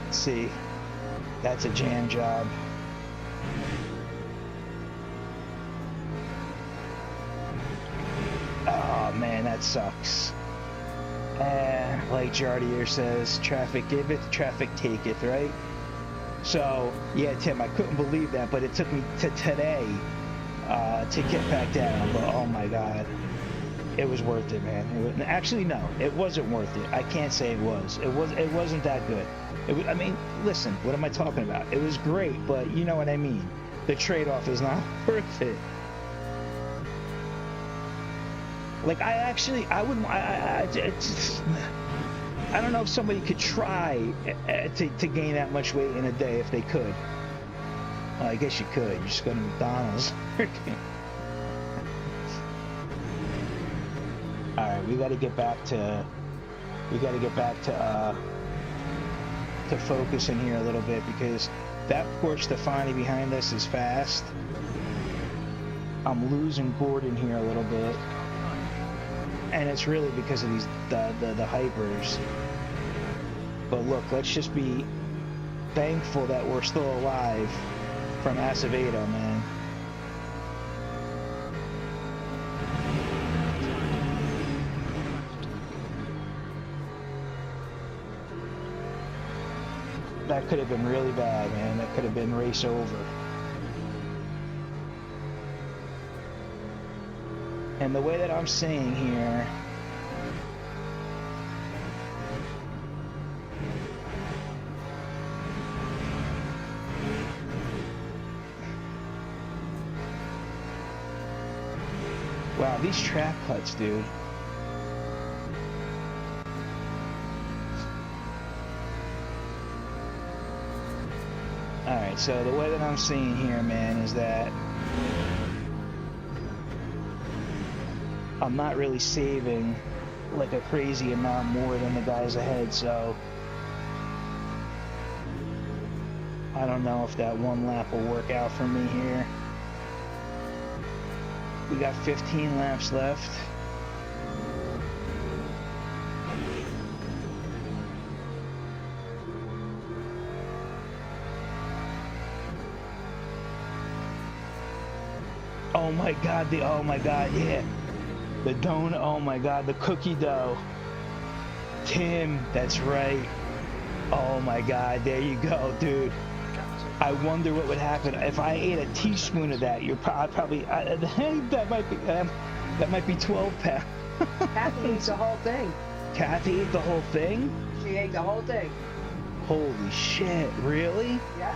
See, that's a jam job. Oh man, that sucks. Like Jardier says, traffic giveth, traffic taketh, right? So, yeah, Tim, I couldn't believe that, but it took me to today to get back down. But oh my god, it was worth it, man. Actually, no, it wasn't worth it. I can't say it was. It wasn't that good. I mean, listen, what am I talking about? It was great, but you know what I mean. The trade-off is not worth it. Like, I wouldn't. I don't know if somebody could try to gain that much weight in a day if they could. Well, I guess you could. You just go to McDonald's. All right, we got to get back to. To focus in here a little bit, because that Porsche Stefani behind us is fast. I'm losing Gordon here a little bit, and it's really because of these the hypers. But look, let's just be thankful that we're still alive from Assetto, man. That could have been really bad, man. That could have been race over. And the way that I'm seeing here, wow, these track cuts, dude. Alright, so the way that I'm seeing here, man, is that I'm not really saving like a crazy amount more than the guys ahead, so I don't know if that one lap will work out for me here. We got 15 laps left. Oh my god, oh my god, yeah. The donut, oh my god, the cookie dough. Tim, that's right. Oh my god, there you go, dude. I wonder what would happen if I ate a teaspoon of that. That might be 12 pounds. Kathy ate the whole thing. Kathy ate the whole thing? She ate the whole thing. Holy shit, really? Yeah.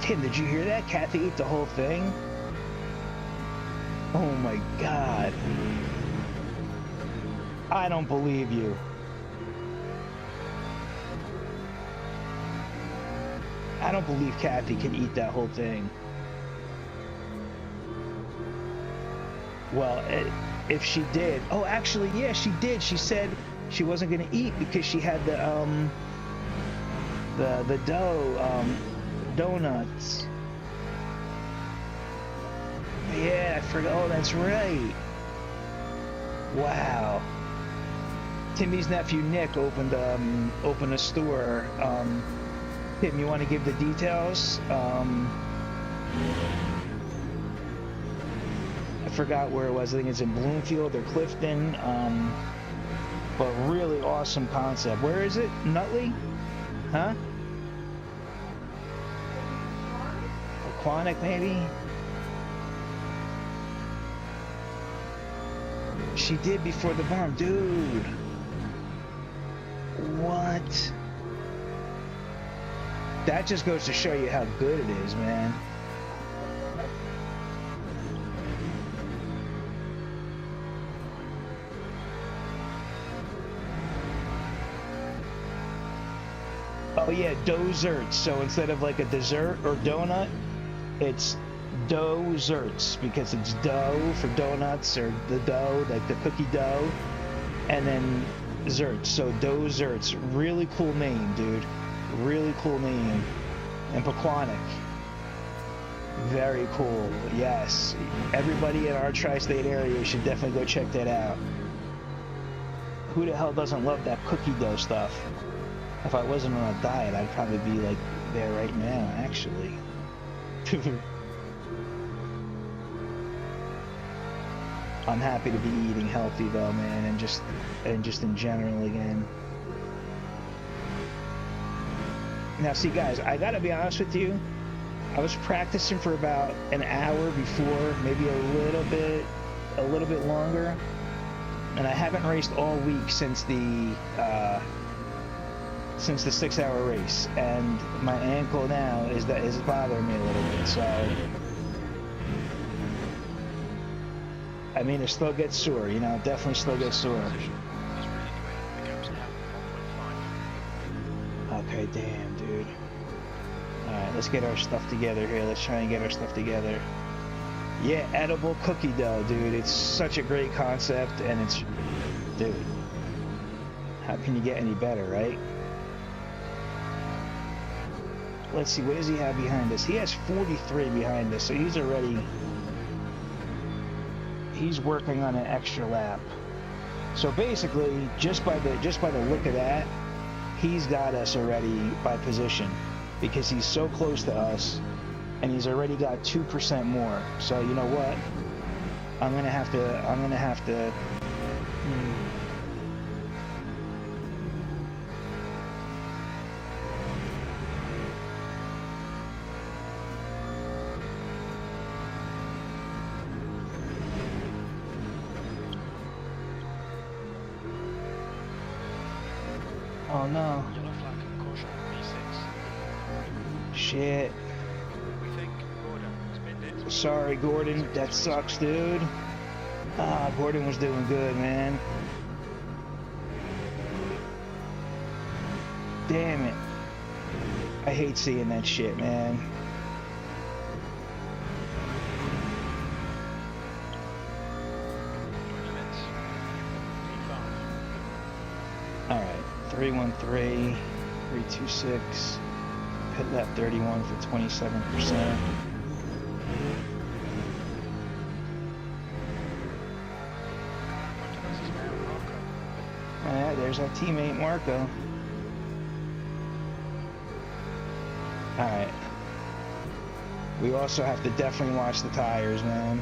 Tim, did you hear that? Kathy ate the whole thing? Oh my god. I don't believe you. I don't believe Kathy can eat that whole thing. Well, if she did... Oh, actually, yeah, she did. She said she wasn't gonna eat because she had the dough donuts. Yeah, I forgot. Oh, that's right. Wow. Timmy's nephew Nick opened a store. Tim, you want to give the details? I forgot where it was. I think it's in Bloomfield or Clifton. But really awesome concept. Where is it? Nutley? Huh? Aquanic, maybe? She did before the bomb. Dude. What? That just goes to show you how good it is, man. Oh yeah, dough-zerts. So instead of like a dessert or donut, it's dough-zerts because it's dough for donuts or the dough, like the cookie dough, and then zerts. So dough-zerts. Really cool name, dude. Really cool name. And Pequannock. Very cool. Yes. Everybody in our tri-state area should definitely go check that out. Who the hell doesn't love that cookie dough stuff? If I wasn't on a diet, I'd probably be like there right now, actually. I'm happy to be eating healthy though, man, and just in general again. Now see guys, I gotta be honest with you, I was practicing for about an hour before, maybe a little bit longer, and I haven't raced all week since the 6-hour race, and my ankle now is bothering me a little bit, so I mean it still gets sore, you know, definitely still gets sore. Okay, damn, dude. Alright, let's get our stuff together here. Let's try and get our stuff together. Yeah, edible cookie dough, dude. It's such a great concept, and it's... Dude. How can you get any better, right? Let's see, what does he have behind us? He has 43 behind us, so he's already... He's working on an extra lap. So basically, just by the look of that, he's got us already by position because he's so close to us and he's already got 2% more. So you know what? I'm gonna have to Oh no. Yellow flag, caution, B6. Shit. We think Gordon spinned it. Sorry, Gordon. That sucks, dude. Ah, Gordon was doing good, man. Damn it. I hate seeing that shit, man. Alright. 313, 326, pit lap 31 for 27%. Alright, there's our teammate Marco. Alright. We also have to definitely watch the tires, man.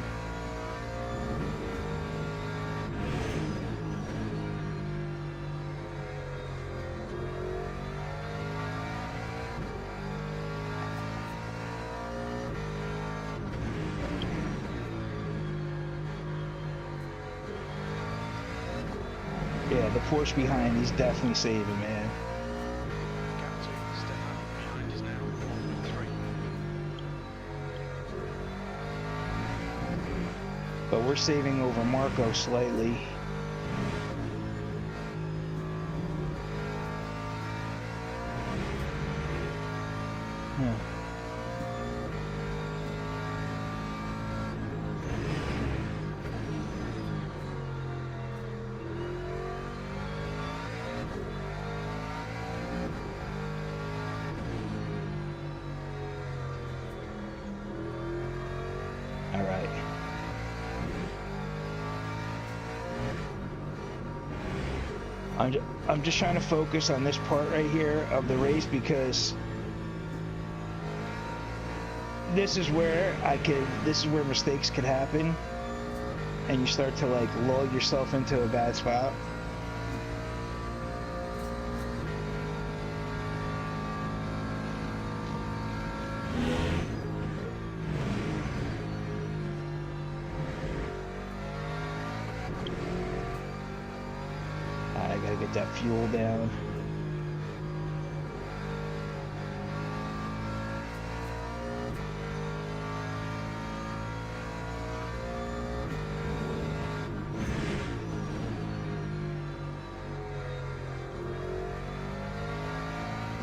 Yeah, the Porsche behind, he's definitely saving, man. Gap 2, Stefan behind is now 1.3. But we're saving over Marco slightly. I'm just trying to focus on this part right here of the race, because this is where mistakes could happen, and you start to like lull yourself into a bad spot. I gotta get that fuel down.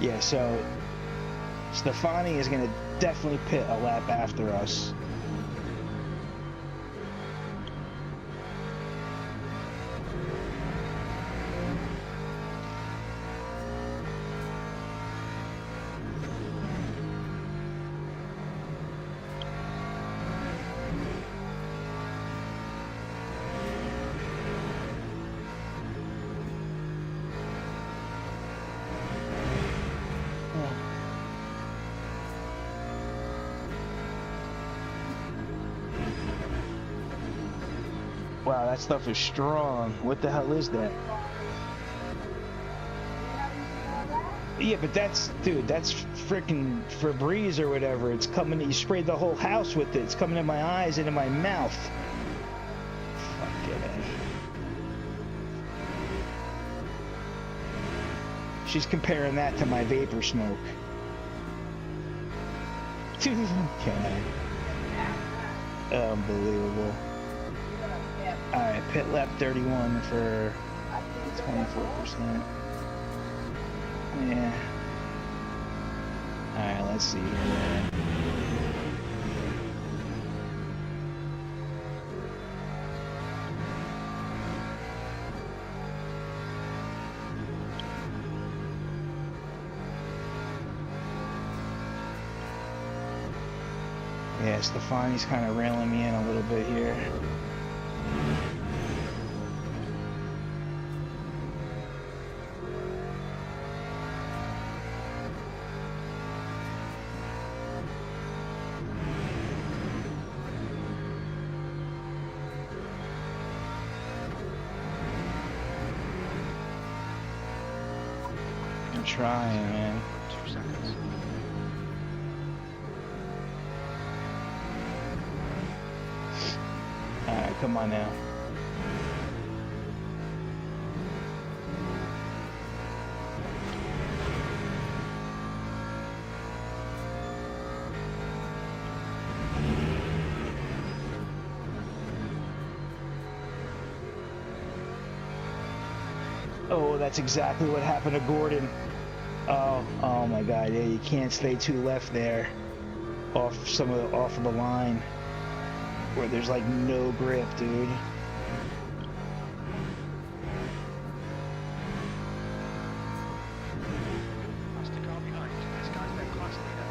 Yeah, so Stefani is going to definitely pit a lap after us. Wow, that stuff is strong. What the hell is that? Yeah, but that's, dude, that's freaking Febreze or whatever. It's coming, you sprayed the whole house with it. It's coming in my eyes and in my mouth. Fucking A. She's comparing that to my vapor smoke. Okay. Unbelievable. Alright, pit lap 31 for 24%. Yeah. Alright, let's see here. Yeah, Stefani's kind of railing me in a little bit here. I'm trying, man. 2 seconds. Alright, come on now. Oh, that's exactly what happened to Gordon. Oh my God! Yeah, you can't stay too left there, off of the line, where there's like no grip, dude. That's the car behind. This guy's their class leader.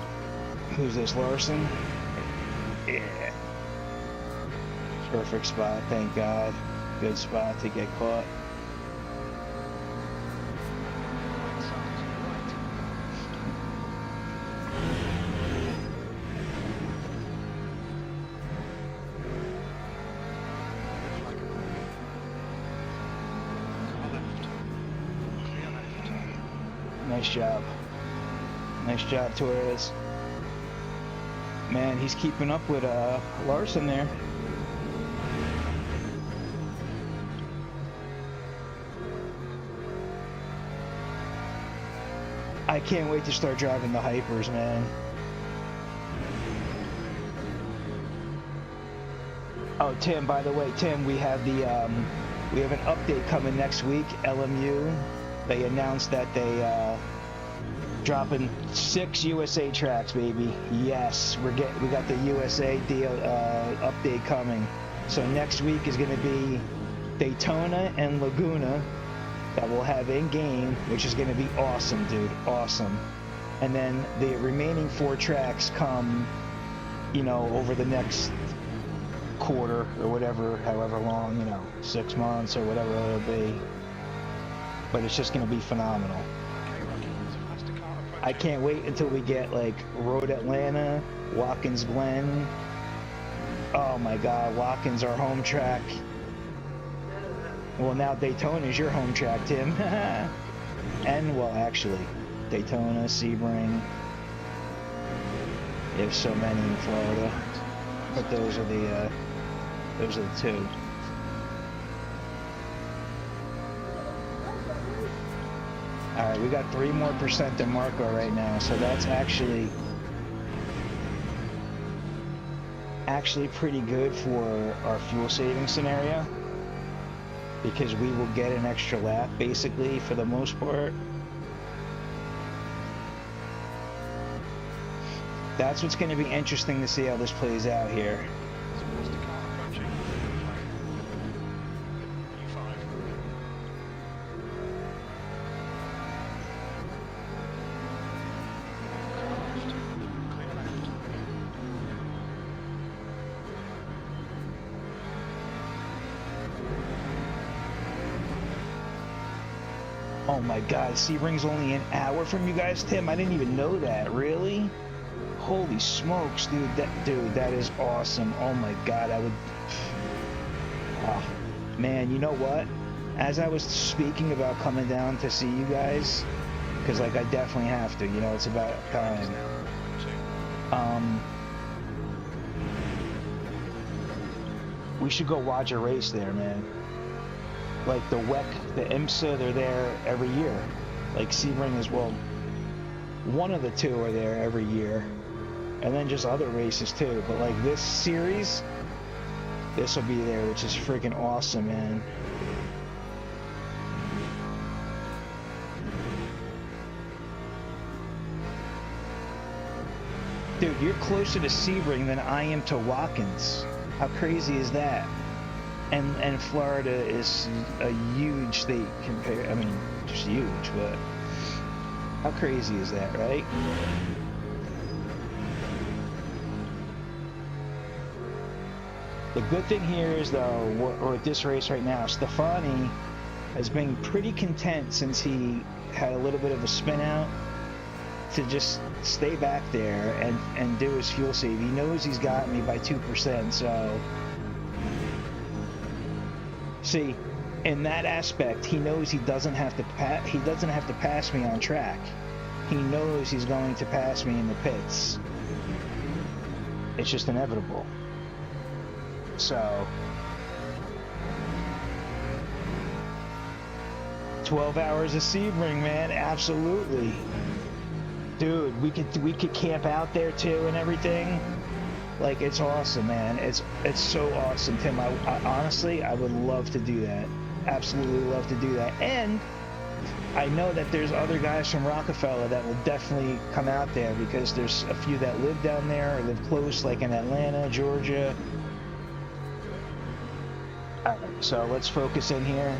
Who's this, Larson? Yeah. Perfect spot, thank God. Good spot to get caught. Right side, right. Car left. Clear left. Nice job. Nice job, Torres. Man, he's keeping up with Larson there. I can't wait to start driving the hypers, man. Oh, Tim, by the way, Tim, we have an update coming next week. LMU, they announced that they dropping 6 USA tracks, baby. Yes, we got the USA deal update coming. So next week is going to be Daytona and Laguna that we'll have in game, which is going to be awesome, dude. Awesome. And then the remaining 4 tracks come, you know, over the next quarter or whatever, however long, you know, 6 months or whatever it'll be. but it's just going to be phenomenal. Okay, Rocky, there's a faster car approaching. I can't wait until we get like Road Atlanta, Watkins Glen. Oh my God, Watkins, our home track. Well, now Daytona is your home track, Tim. And well, actually, Daytona, Sebring. You have so many in Florida, but those are the two. All right, we got 3% more than Marco right now, so that's actually pretty good for our fuel saving scenario, because we will get an extra lap basically for the most part. That's what's going to be interesting to see how this plays out here. There's a faster car approaching. P5. Clear left. Oh my God, Sebring's only an hour from you guys, Tim. I didn't even know that. Really? Holy smokes, dude! That is awesome. Oh my God, I would. Oh, man, you know what? As I was speaking about coming down to see you guys, because like I definitely have to. You know, it's about time. We should go watch a race there, man. Like the WEC, the IMSA, they're there every year. Like Sebring as well. One of the two are there every year. And then just other races too. But like this series, this will be there, which is freaking awesome, man. Dude, you're closer to Sebring than I am to Watkins. How crazy is that? And Florida is a huge state compared. I mean, just huge, but how crazy is that, right? The good thing here is, though, or at this race right now, Stefani has been pretty content since he had a little bit of a spin out to just stay back there and do his fuel save. He knows he's got me by 2%, so see, in that aspect, he knows he doesn't have to pass me on track. He knows he's going to pass me in the pits. It's just inevitable. So 12 hours of Sebring, man, absolutely. Dude, we could camp out there too and everything. Like, it's awesome, man. It's so awesome, Tim. I honestly, I would love to do that. Absolutely love to do that. And I know that there's other guys from Rockafella that will definitely come out there, because there's a few that live down there or live close, like in Atlanta, Georgia. Alright, so let's focus in here,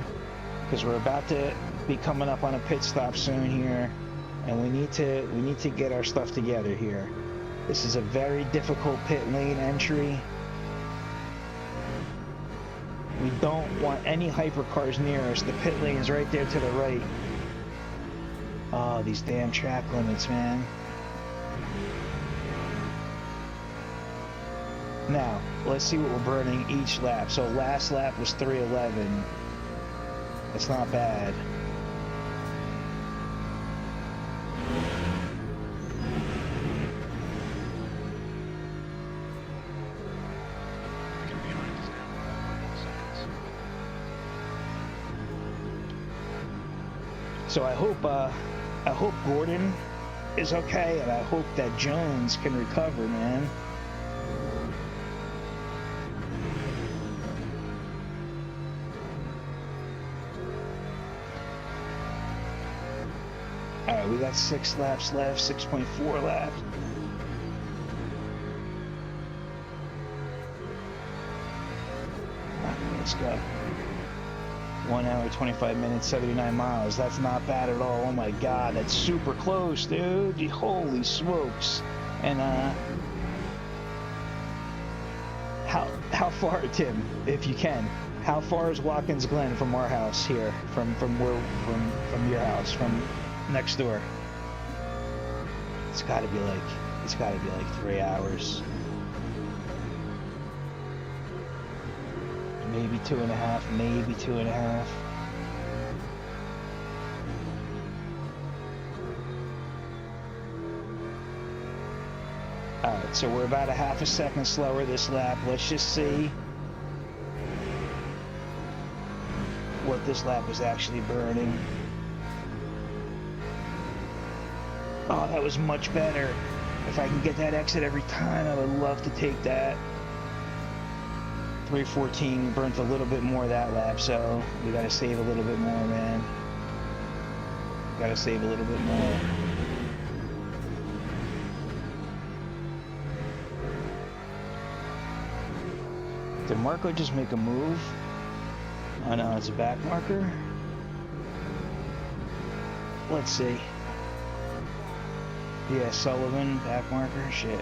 because we're about to be coming up on a pit stop soon here, and we need to get our stuff together here. This is a very difficult pit lane entry. We don't want any hypercars near us. The pit lane is right there to the right. Oh, these damn track limits, man. Now, let's see what we're burning each lap. So last lap was 311. That's not bad. So I hope Gordon is okay, and I hope that Jones can recover, man. Alright, we got 6 laps left, 6.4 laps. Alright, let's go. 1 hour, 25 minutes, 79 miles. That's not bad at all. Oh my god, that's super close, dude. Holy smokes. And how far, Tim, if you can, How far is Watkins Glen from our house here? From your house, from next door? It's got to be like 3 hours. Maybe 2.5, maybe 2.5. Alright, so we're about a half a second slower this lap. Let's just see what this lap is actually burning. Oh, that was much better. If I can get that exit every time, I would love to take that. 314 burnt a little bit more that lap, so we gotta save a little bit more, man. Gotta save a little bit more. Did Marco just make a move? Oh no, it's a back marker. Let's see. Yeah, Sullivan, back marker, shit.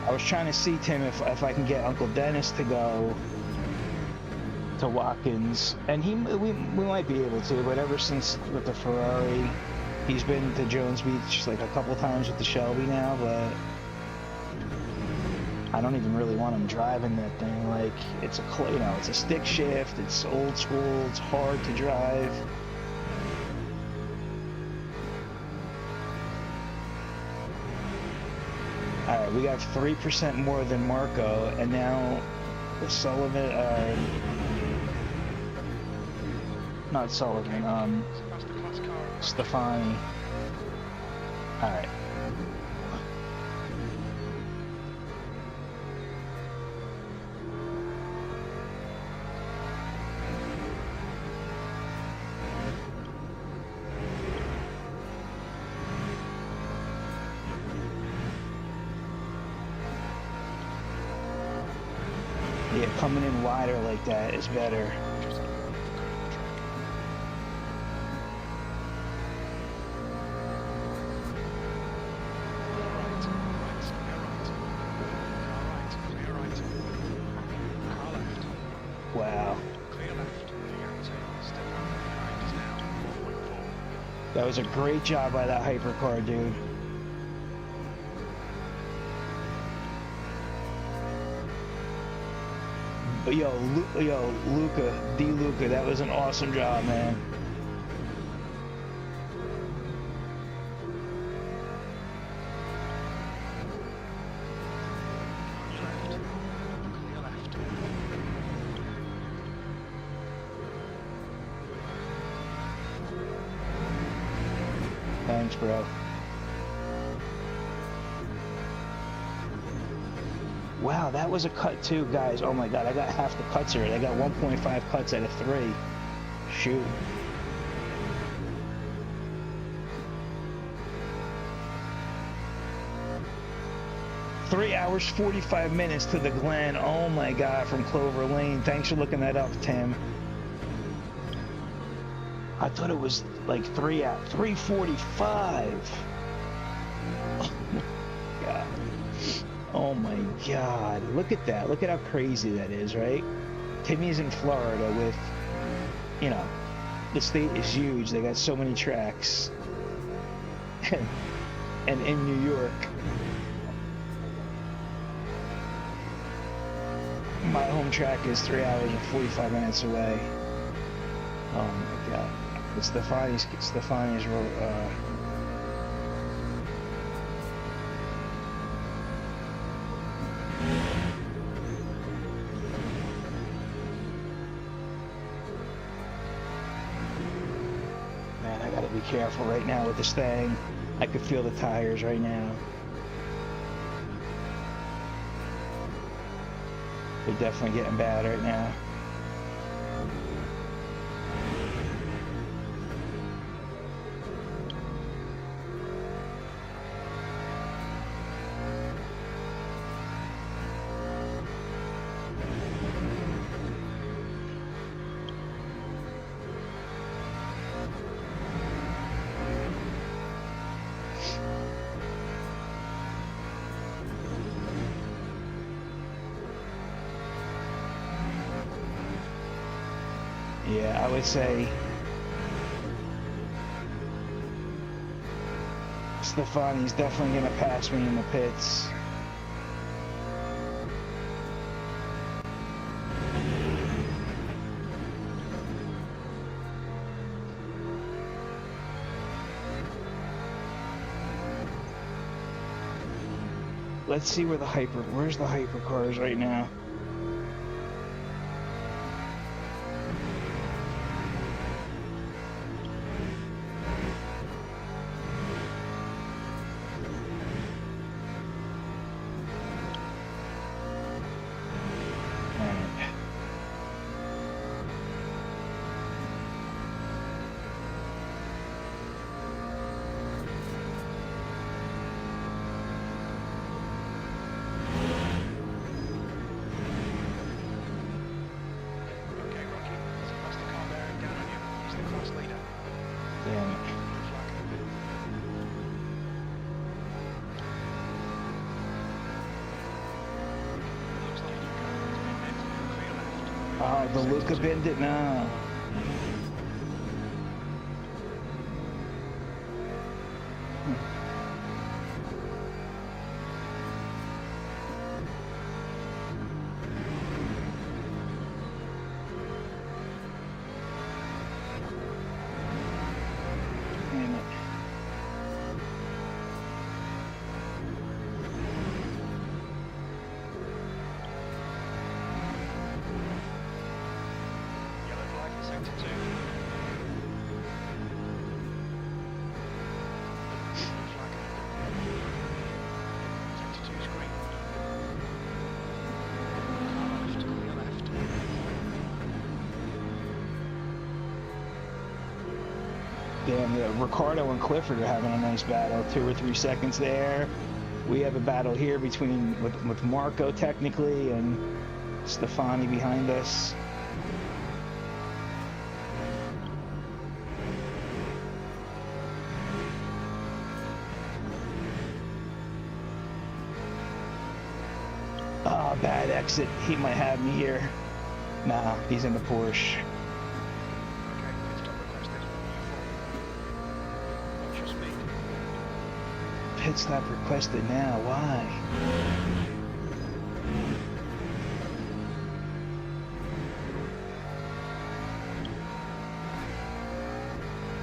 I was trying to see, Tim, if I can get Uncle Dennis to go to Watkins, and we might be able to, but ever since with the Ferrari, he's been to Jones Beach like a couple times with the Shelby now, but I don't even really want him driving that thing. Like, it's it's a stick shift, it's old school, it's hard to drive. Alright, we got 3% more than Marco, and now Sullivan, not Sullivan, Stefani. Alright. Yeah, coming in wider like that is better. Wow. That was a great job by that hypercar, dude. But yo, Luca, that was an awesome job, man. Thanks, bro. Wow, that was a cut too, guys. Oh my god, I got half the cuts already. I got 1.5 cuts out of 3. Shoot. Three hours, 45 minutes to the Glen. Oh my god, from Clover Lane. Thanks for looking that up, Tim. I thought it was like 3:45. Oh my god. Oh my god, look at that. Look at how crazy that is, right? Timmy's in Florida with, you know, the state is huge. They got so many tracks. And in New York, my home track is 3 hours and 45 minutes away. Oh my god. Stefani's man, I gotta be careful right now with this thing. I could feel the tires right now. They're definitely getting bad right now. Yeah, I would say Stefani's definitely gonna pass me in the pits. Let's see where's the hypercars right now? Oh, the Luca Bendit? No. Damn it. Damn, yeah, Ricardo and Clifford are having a nice battle. 2 or 3 seconds there. We have a battle here with Marco technically and Stefani behind us. Oh, bad exit. He might have me here. Nah, he's in the Porsche. Pit stop requested now. Why?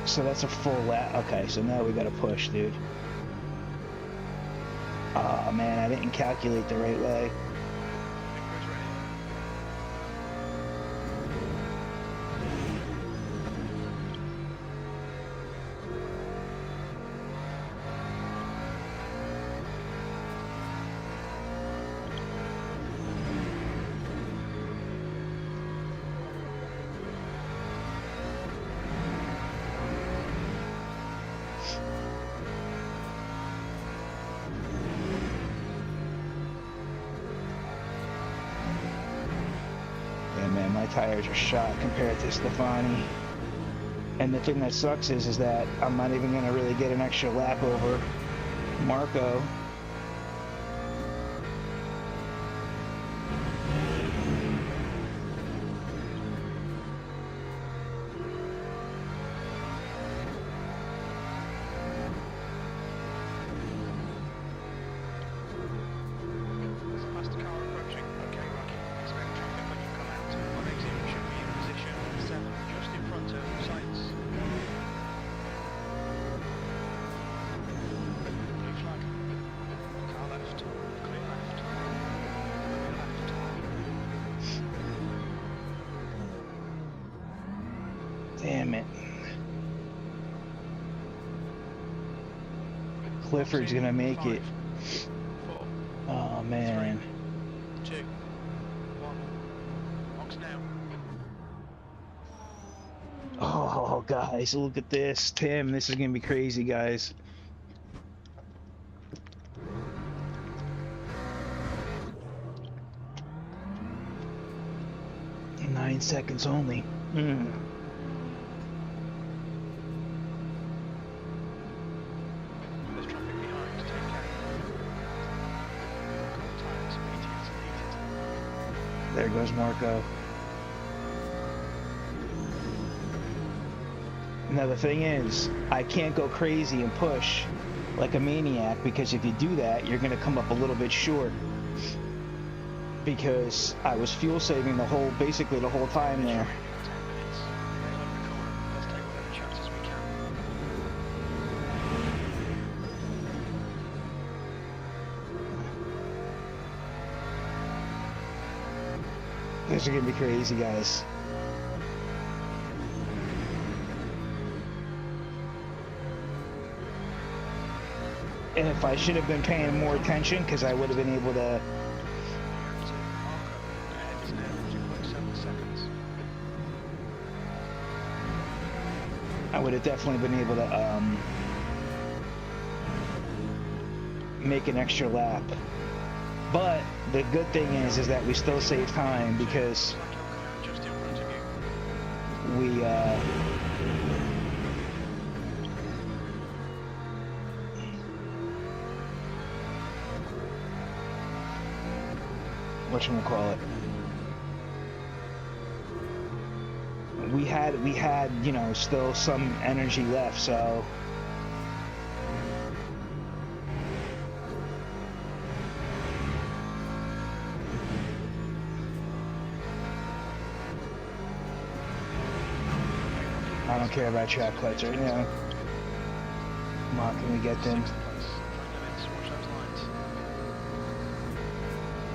So that's a full lap. Okay, so now we gotta push, dude. Oh man, I didn't calculate the right way. Man, my tires are shot compared to Stefani. And the thing that sucks is that I'm not even going to really get an extra lap over Marco. Damn it. Clifford's gonna make it. Oh man. 3, 2, 1. Box now. Oh guys, look at this. Tim, this is gonna be crazy, guys. In 9 seconds only. There goes Marco. Now the thing is, I can't go crazy and push like a maniac, because if you do that, you're going to come up a little bit short. Because I was fuel saving basically the whole time there. 10 minutes. Rail over the corner. Let's take whatever chances we can. This is going to be crazy, guys. And if I should have been paying more attention, because I would have been able to... Ahead is now 2.7 seconds. I would have definitely been able to make an extra lap. But the good thing is that we still save time, because Looks like you're coming just in front of you. we whatchamacallit, we had, you know, still some energy left, so I don't care about track lights right now. Come on, can we get them? Sixth place. Front limits. Watch those lines.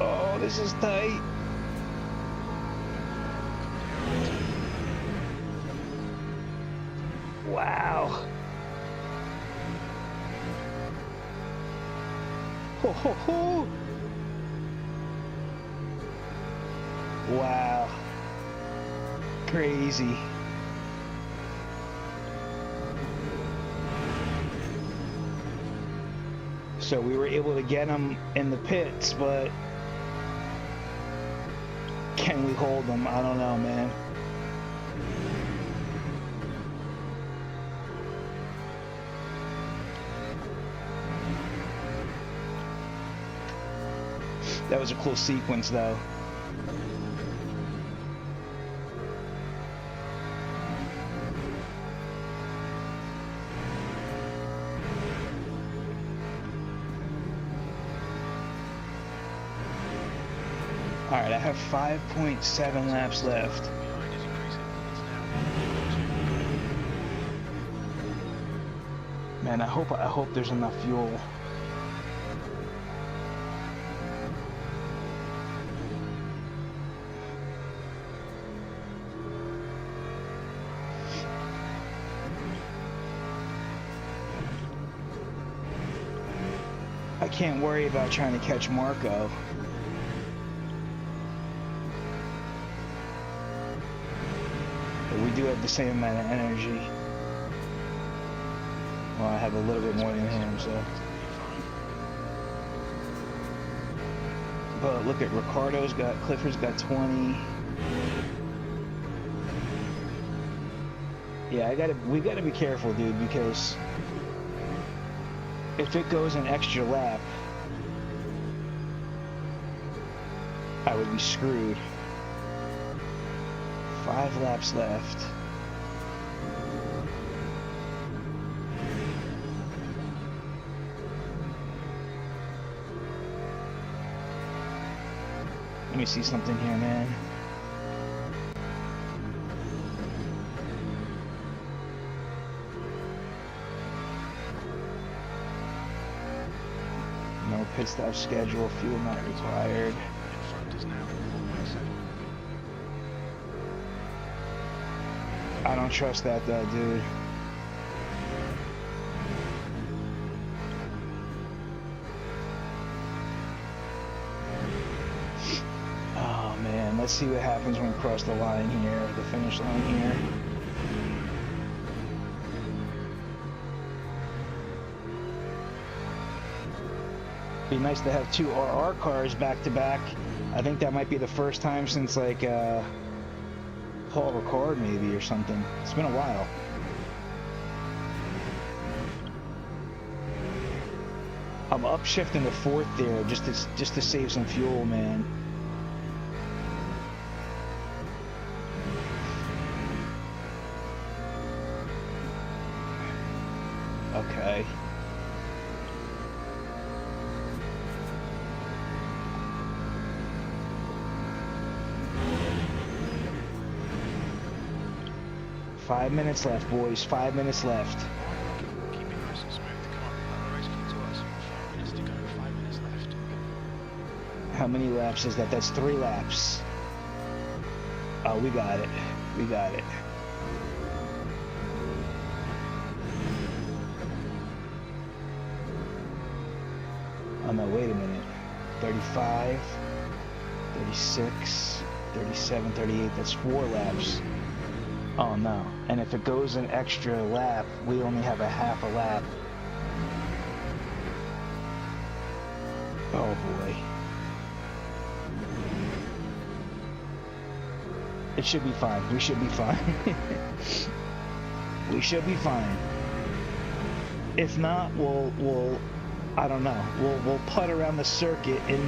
Oh, this is tight. Wow. Ho ho ho. Wow. Crazy. So we were able to get them in the pits, but can we hold them? I don't know, man. That was a cool sequence, though. Alright, I have 5.7 laps left. Behind is increasing. It's now 1.2. Man, I hope there's enough fuel. I can't worry about trying to catch Marco. But we do have the same amount of energy. Well, I have a little bit more than him, so. But look at Clifford's got 20. Yeah, we gotta be careful, dude, because if it goes an extra lap, I would be screwed. 5 laps left. Let me see something here, man. No pit stop schedule, fuel not required. In front is now 1.7. I don't trust that though, dude. Oh man, let's see what happens when we cross the line here, the finish line here. Be nice to have 2 RR cars back to back. I think that might be the first time since like Paul Ricard maybe or something. It's been a while. I'm upshifting to 4th there just to save some fuel, man. Okay. Five minutes left, boys. 5 minutes left. Keep it nice and smooth. Come on, let the race come to us. 5 minutes to go, 5 minutes left. How many laps is that? That's 3 laps. Oh, we got it. We got it. Oh no, wait a minute. 35, 36, 37, 38. That's 4 laps. Oh no. And if it goes an extra lap, we only have a half a lap. Oh boy. It should be fine. We should be fine. We should be fine. If not, we'll I don't know. We'll putt around the circuit in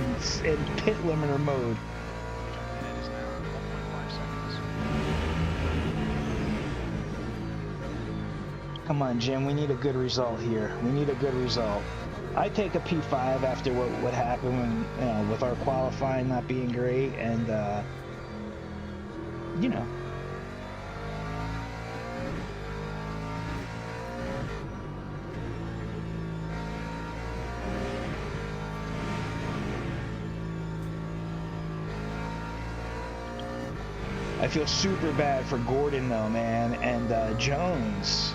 pit limiter mode. Head is now 1.5 seconds. Come on, Jim. We need a good result here. We need a good result. I take a P5 after what happened when, you know, with our qualifying not being great, and you know. I feel super bad for Gordon though, man, and Jones.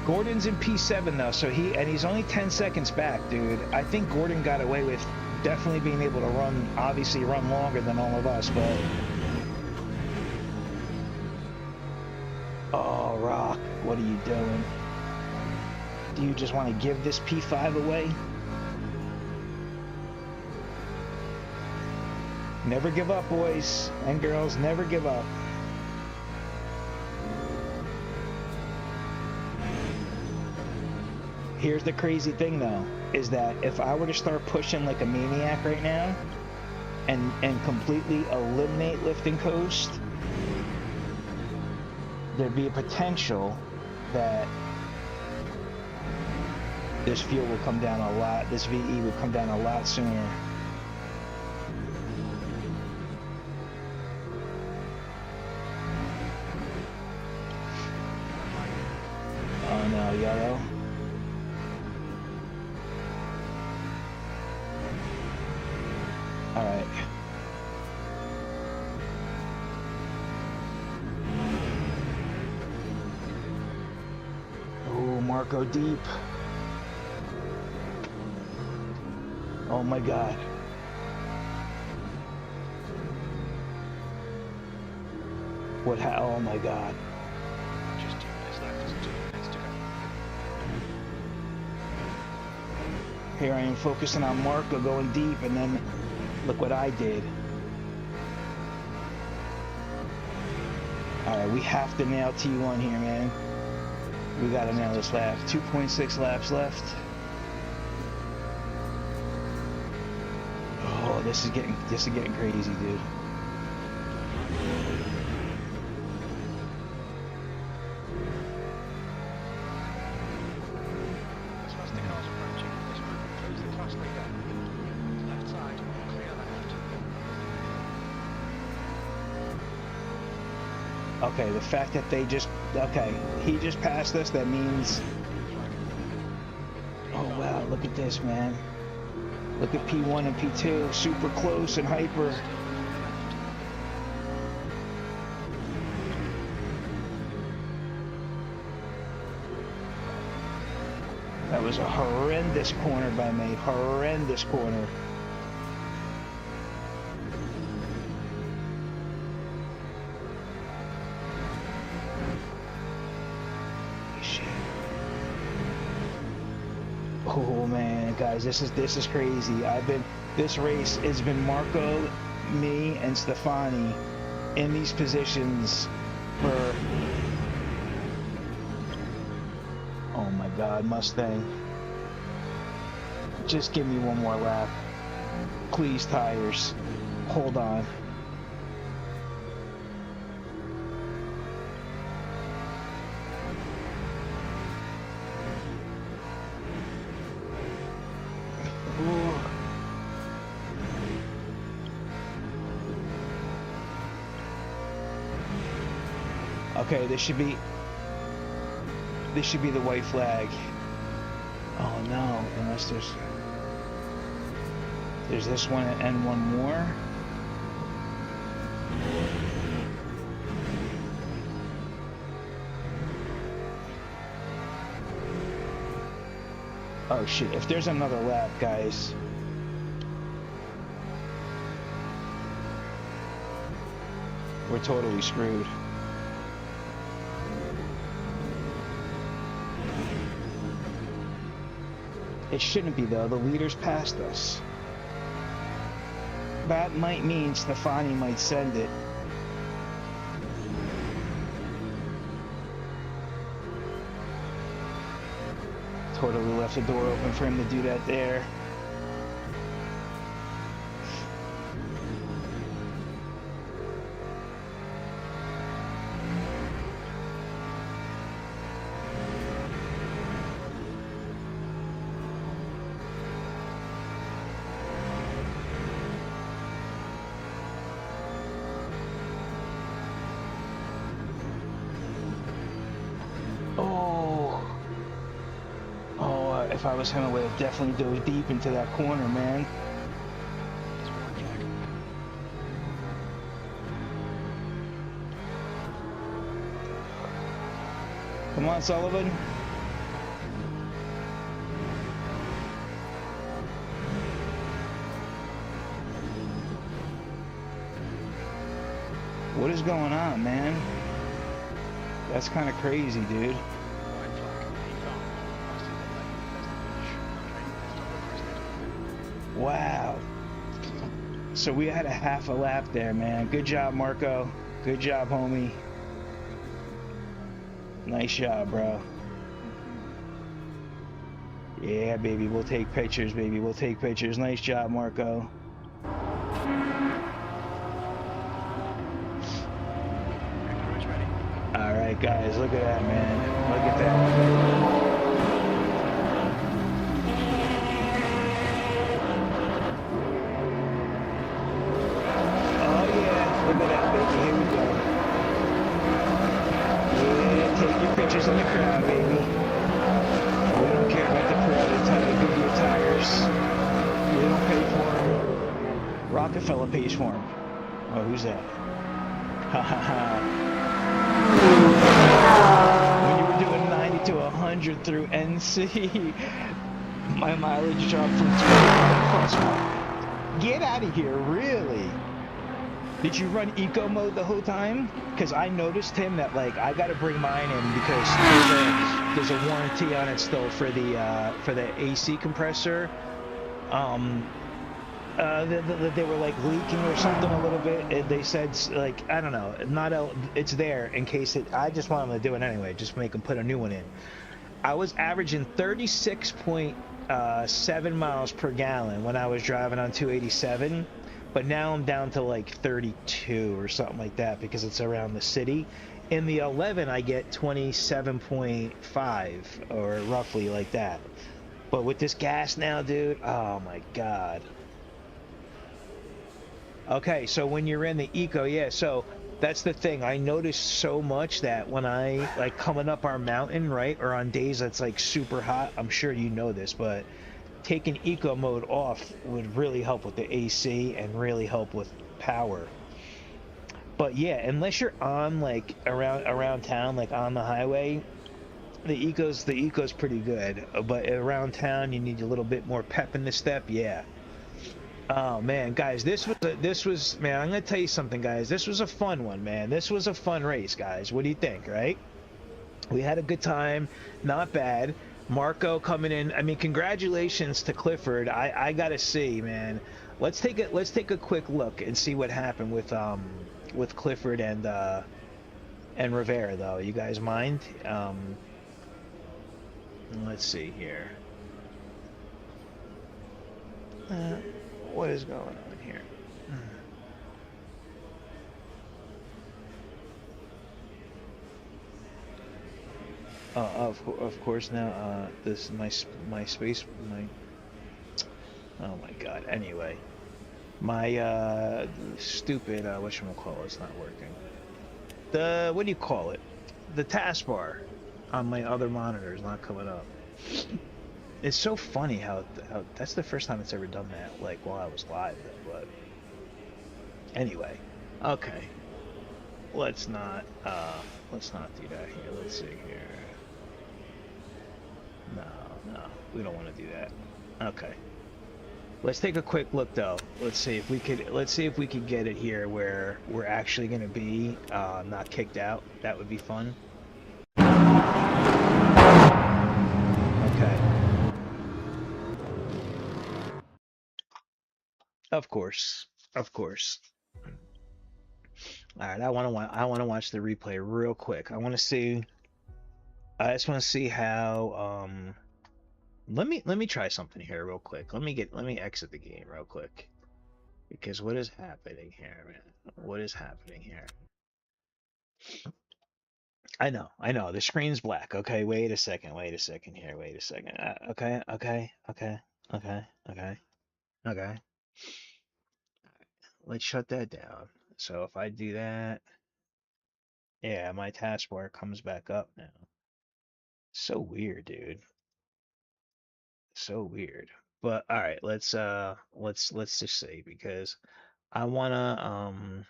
Gordon's in P7 though, so he's only 10 seconds back, dude. I think Gordon got away with definitely being able to run longer than all of us, but oh, Rock, what are you doing? Do you just want to give this P5 away? Never give up, boys and girls. Never give up. Here's the crazy thing, though, is that if I were to start pushing like a maniac right now and completely eliminate lift and coast, there'd be a potential that this fuel will come down a lot, this VE would come down a lot sooner. Oh no, yellow. All right. Oh, Marco deep. Oh my God. Oh my God. Just 2 minutes left. There's 2 minutes to go. Here I am focusing on Marco going deep, and then look what I did. Alright, we have to nail T1 here, man. We gotta nail this lap. 2.6 laps left. Oh, this is getting crazy, dude. As fast as the car's approaching, this man close the class leader. Left side, clear left. Okay, the fact that they just... Okay, he just passed us, that means... Oh wow, look at this, man. Look at P1 and P2, super close and hyper. That was a horrendous corner by me, horrendous corner. Shit. Oh man, guys, this is crazy. This race has been Marco, me, and Stefani in these positions for... Oh my God, Mustang. Just give me one more lap. Please, tires. Hold on. Okay, this should be the white flag. Oh no, unless there's this one and one more. Oh shit, if there's another lap, guys. We're totally screwed. It shouldn't be though, the leaders passed us. That might mean Stefani might send it. Totally left the door open for him to do that there. If I was him, I would have definitely dove deep into that corner, man. Come on, Sullivan. What is going on, man? That's kind of crazy, dude. Wow. So we had a half a lap there, man. Good job, Marco. Good job, homie. Nice job, bro. Yeah, baby. We'll take pictures, baby. We'll take pictures. Nice job, Marco. All right, guys. Look at that, man. Look at that. Look at that, baby. Here we go. Yeah, take your pictures in the crowd, baby. We don't care about the pro. They tell you Goodyear tires. We don't pay for them. Rockafella pays for them. Oh, who's that? Ha ha ha. When you were doing 90 to 100 through NC, my mileage dropped from 25 plus 1. Get out of here, really? Did you run eco mode the whole time? Because I noticed him that like I gotta bring mine in because there's a warranty on it still for the AC compressor. They were like leaking or something a little bit. And they said like I don't know, it's there in case it. I just want them to do it anyway. Just make them put a new one in. I was averaging 36.7 miles per gallon when I was driving on 287. But now I'm down to like 32 or something like that because it's around the city. In the 11, I get 27.5 or roughly like that. But with this gas now, dude, oh my God. Okay, so when you're in the eco, yeah, so that's the thing. I noticed so much that when I like coming up our mountain, right, or on days that's like super hot, I'm sure you know this, but taking eco mode off would really help with the AC and really help with power. But yeah, unless you're on like around town, like on the highway, the eco's pretty good. But around town, you need a little bit more pep in the step. Yeah. Oh man, guys, this was man. I'm gonna tell you something, guys. This was a fun one, man. This was a fun race, guys. What do you think? Right? We had a good time. Not bad. Marco coming in. I mean, congratulations to Clifford. I gotta see, man. Let's take a quick look and see what happened with Clifford and Rivera, though. You guys mind? Let's see here. What is going on here? Of course now. This is my space. Oh my God. Anyway, my stupid whatchamacallit's not working. The, what do you call it? The taskbar on my other monitor is not coming up. It's so funny how that's the first time it's ever done that, like while I was live though, but anyway. Okay. Let's not do that here. Let's see here. No, no, we don't want to do that. Okay. Let's take a quick look though. Let's see if we could get it here where we're actually gonna be not kicked out. That would be fun. Okay. Of course. Of course. All right, I want to watch the replay real quick. I just want to see how let me try something here real quick. Let me exit the game real quick. Because what is happening here, man? What is happening here? I know. The screen's black. Okay, wait a second here. Wait a second. Okay. Let's shut that down. So if I do that, yeah, my taskbar comes back up now. So weird, dude. So weird. But all right, let's just see because I wanna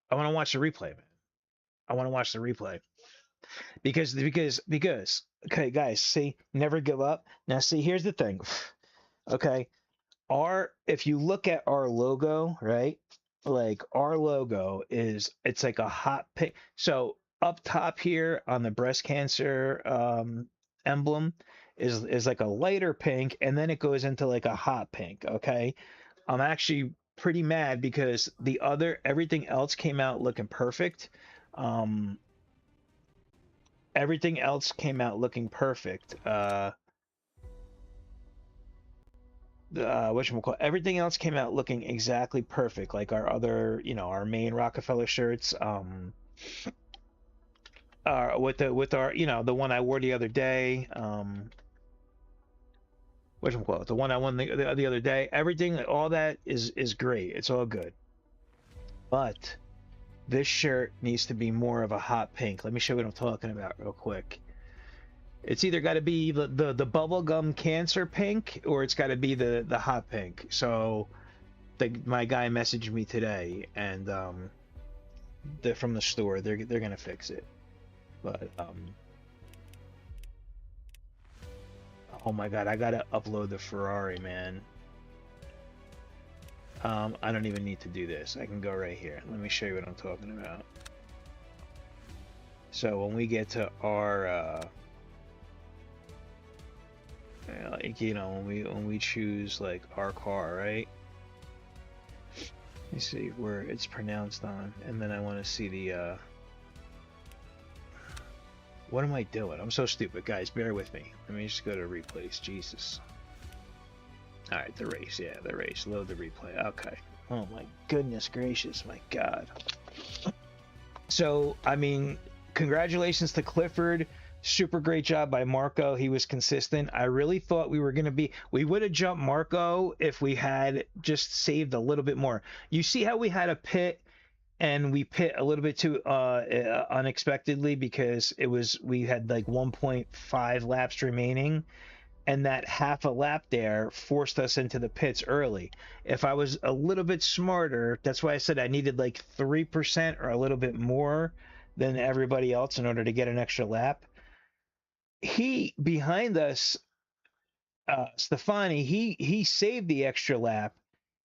watch the replay, man. I wanna watch the replay because okay, guys, see, never give up. Now see, here's the thing. Okay, if you look at our logo, right? Like our logo it's like a hot pink. So up top here on the breast cancer emblem is like a lighter pink, and then it goes into like a hot pink. Okay, I'm actually pretty mad because everything else came out looking perfect. Um, everything else came out looking perfect. Whatchamacallit, everything else came out looking exactly perfect, like our other, our main Rockafella shirts. With our, the one I wore the other day. Whatchamacallit, the one I won the other day. Everything, all that is great. It's all good. But this shirt needs to be more of a hot pink. Let me show you what I'm talking about real quick. It's either got to be the bubblegum cancer pink, or it's got to be the hot pink. So my guy messaged me today, and they're from the store. They're gonna fix it. But oh my god, I gotta upload the Ferrari, man. I don't even need to do this. I can go right here. Let me show you what I'm talking about. So when we get to our like, when we choose like our car, right? Let me see where it's pronounced on, and then I want to see the what am I doing? I'm so stupid, guys. Bear with me. Let me just go to replays. Jesus. All right, the race. Yeah, the race. Load the replay. Okay. Oh my goodness gracious, my God. So, I mean, congratulations to Clifford. Super great job by Marco. He was consistent. I really thought we would have jumped Marco if we had just saved a little bit more. You see how we had a pit, and we pit a little bit too unexpectedly because we had like 1.5 laps remaining, and that half a lap there forced us into the pits early. If I was a little bit smarter, that's why I said I needed like 3% or a little bit more than everybody else in order to get an extra lap. He behind us, Stefani, he saved the extra lap,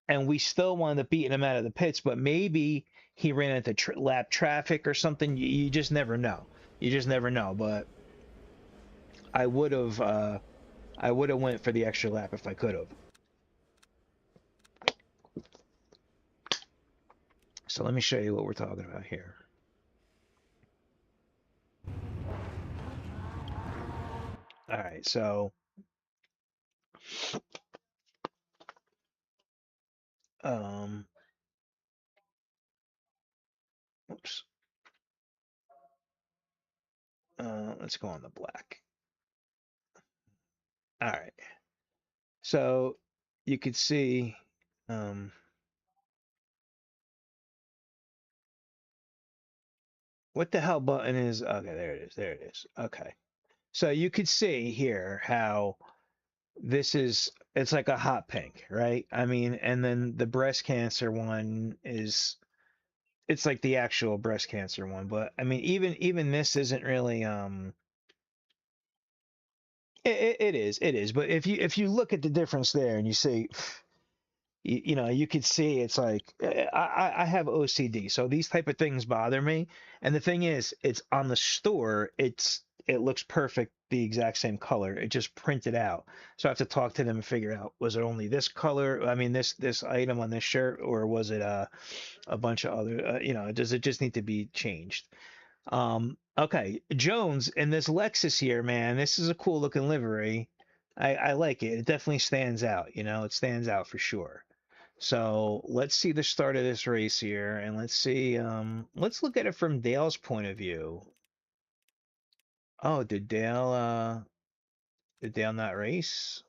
and we still wound up beating him out of the pits. But maybe he ran into lap traffic or something. You just never know. You just never know. But I would have went for the extra lap if I could have. So let me show you what we're talking about here. All right, so oops. Let's go on the black. All right. So you could see what the hell button is? Okay, there it is. There it is. Okay. So you could see here how this is, it's like a hot pink, right? I mean, and then the breast cancer one is, it's like the actual breast cancer one, but I mean, even this isn't really, it is, but if you look at the difference there and you see, you know, you could see it's like I have OCD, so these type of things bother me. And the thing is, it's on the store, it looks perfect, the exact same color. It just printed out. So I have to talk to them and figure out, was it only this color? I mean, this item on this shirt, or was it a bunch of other? You know, does it just need to be changed? Okay, Jones in this Lexus here, man. This is a cool looking livery. I like it. It definitely stands out. You know, it stands out for sure. So let's see the start of this race here, and let's see. Let's look at it from Dale's point of view. Oh, did Dale not race?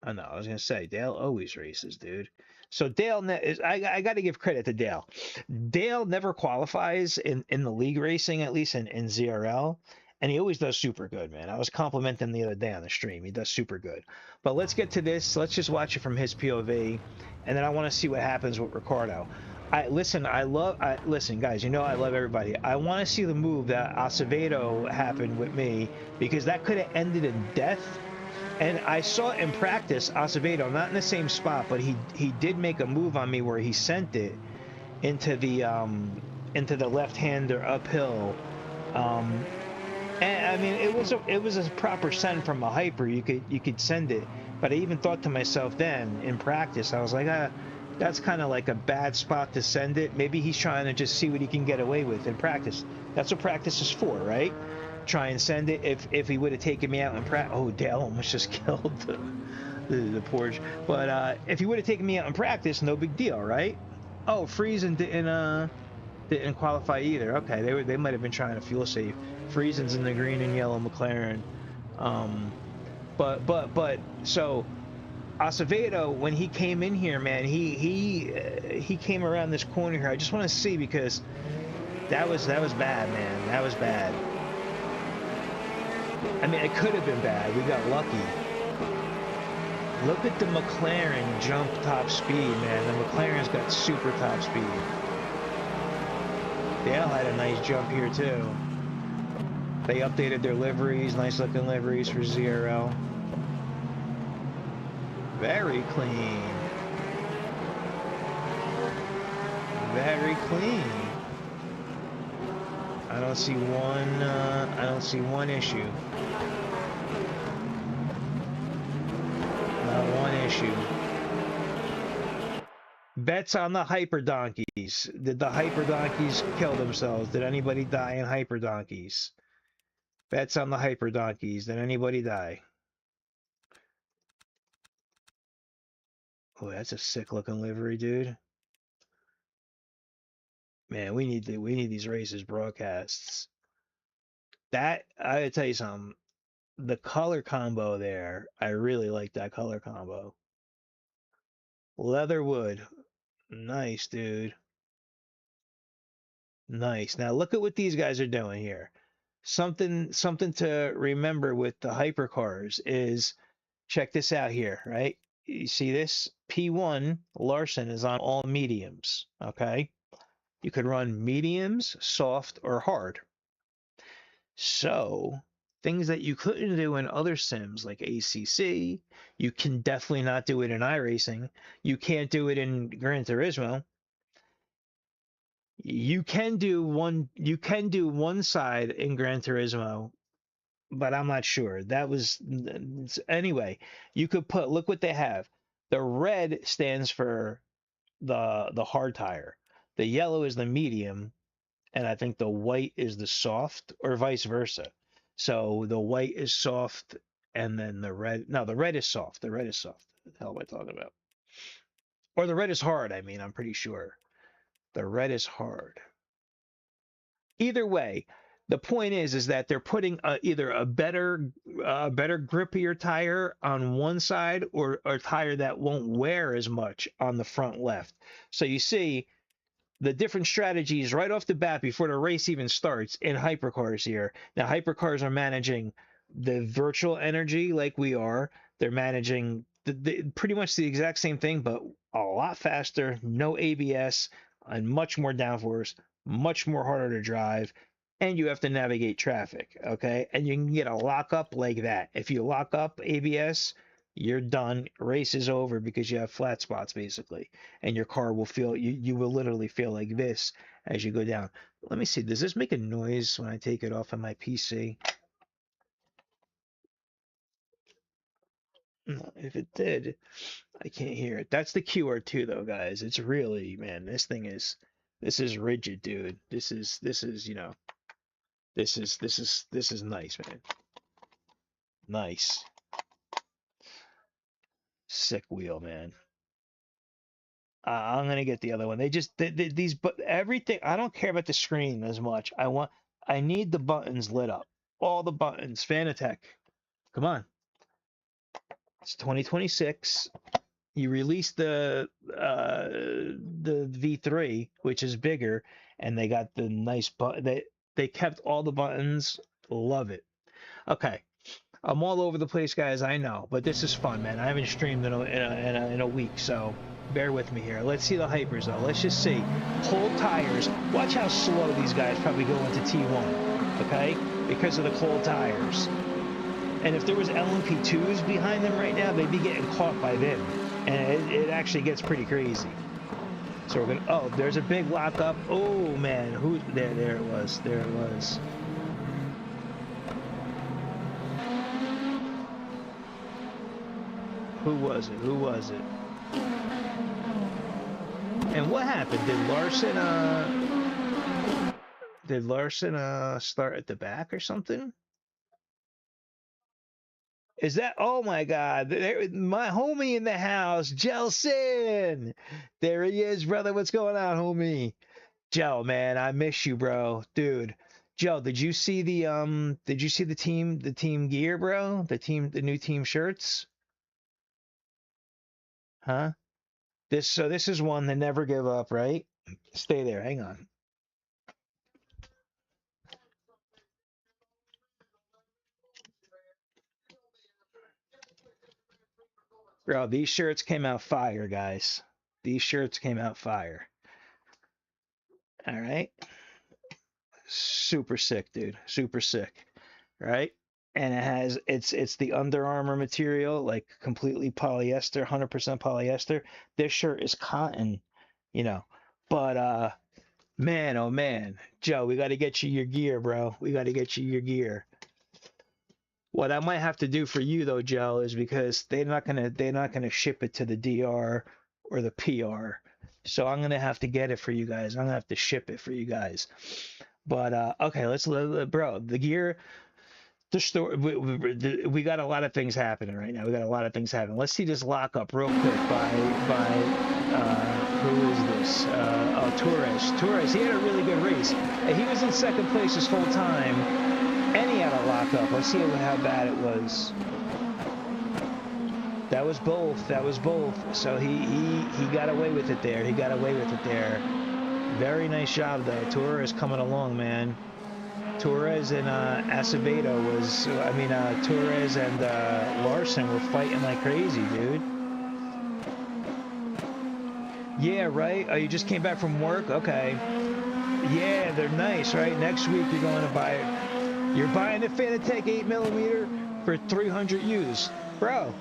Oh no, I was gonna say Dale always races, dude. So I got to give credit to Dale. Dale never qualifies in the league racing, at least in ZRL, and he always does super good, man. I was complimenting him the other day on the stream. He does super good. But let's get to this. Let's just watch it from his POV, and then I want to see what happens with Ricardo. Listen, guys. You know I love everybody. I want to see the move that Acevedo happened with me, because that could have ended in death. And I saw it in practice, Acevedo, not in the same spot, but he did make a move on me where he sent it into the left-hander uphill. And I mean, it was a proper send from a hyper. You could send it, but I even thought to myself then in practice, I was like, that's kind of like a bad spot to send it. Maybe he's trying to just see what he can get away with in practice. That's what practice is for, right? Try and send it. If he would have taken me out in practice, oh, Dale almost just killed the Porsche. But if he would have taken me out in practice, no big deal, right? Oh, Friesen didn't qualify either. Okay, they might have been trying to fuel save. Friesen's in the green and yellow McLaren. But so Acevedo, when he came in here, man, he came around this corner here. I just want to see, because that was bad, man. That was bad. I mean, it could have been bad. We got lucky. Look at the McLaren jump top speed, man. The McLaren's got super top speed. Dale had a nice jump here, too. They updated their liveries, nice looking liveries for ZRL. Very clean. Very clean. I don't see one issue. Not one issue. Bets on the hyper donkeys. Did the hyper donkeys kill themselves? Did anybody die in hyper donkeys? Bets on the hyper donkeys. Did anybody die? Oh, that's a sick looking livery, dude. Man, we need these races broadcasts. That, I gotta tell you something. The color combo there, I really like that color combo. Leatherwood. Nice, dude. Nice. Now look at what these guys are doing here. Something to remember with the hypercars is, check this out here, right? You see this? P1 Larson is on all mediums, okay? You could run mediums, soft, or hard. So things that you couldn't do in other sims like ACC, you can definitely not do it in iRacing. You can't do it in Gran Turismo. You can do one side in Gran Turismo, but I'm not sure. That was anyway. You could put, look what they have. The red stands for the hard tire. The yellow is the medium, and I think the white is the soft, or vice versa. So the white is soft, and then the red. No, the red is soft. The red is soft. What the hell am I talking about? Or the red is hard. I mean, I'm pretty sure. The red is hard. Either way, the point is that they're putting either a better grippier tire on one side, or a tire that won't wear as much on the front left. So you see, the different strategies right off the bat before the race even starts in hypercars here. Now, hypercars are managing the virtual energy like we are. They're managing pretty much the exact same thing, but a lot faster, no ABS, and much more downforce, much more harder to drive, and you have to navigate traffic, okay? And you can get a lockup like that. If you lock up ABS, you're done. Race is over because you have flat spots basically, and your car will feel you will literally feel like this as you go down. Let me see. Does this make a noise when I take it off of my PC? No, if it did, I can't hear it. That's the QR2 though, guys. It's really, man, this is rigid, dude. This is you know, this is nice, man. Nice. Sick wheel, man. I'm gonna get the other one. These, but everything. I don't care about the screen as much. I need the buttons lit up. All the buttons. FANATEC. Come on. It's 2026. You released the V3, which is bigger, and they got the nice button. They kept all the buttons. Love it. Okay. I'm all over the place, guys. I know, but this is fun, man. I haven't streamed in a week, so bear with me here. Let's see the hypers, though. Let's just see. Cold tires. Watch how slow these guys probably go into T1, okay? Because of the cold tires. And if there was LMP2s behind them right now, they'd be getting caught by them, and it actually gets pretty crazy. So we're gonna. Oh, there's a big lockup. Oh man, who? There it was. There it was. Who was it? Who was it? And what happened? Did Larson start at the back or something? Is that? Oh my God! My homie in the house, Jelson. There he is, brother. What's going on, homie? Joe, man, I miss you, bro, dude. Joe, did you see the team gear, bro? The new team shirts? Huh? This is one that never give up, right? Stay there. Hang on. Bro, these shirts came out fire, guys. These shirts came out fire. All right. Super sick, dude. Super sick. Right? And it's the Under Armour material, like completely polyester, 100% polyester. This shirt is cotton, you know. But man, oh man, Joe, we got to get you your gear, bro. We got to get you your gear. What I might have to do for you though, Joe, is because they're not gonna ship it to the DR or the PR. So I'm gonna have to get it for you guys. I'm gonna have to ship it for you guys. But okay, bro, the gear. The story, we got a lot of things happening right now. We got a lot of things happening. Let's see this lockup real quick by who is this? Oh, Torres. He had a really good race. He was in second place this whole time, and he had a lockup. Let's see how bad it was. That was both. So he got away with it there. Very nice job though. Torres coming along, man. Torres and Acevedo Torres and Larson were fighting like crazy, dude. Yeah, right? Oh, you just came back from work? Okay. Yeah, they're nice, right? Next week you're going to buy it. You're buying the FANATEC 8mm for 300 U's. Bro,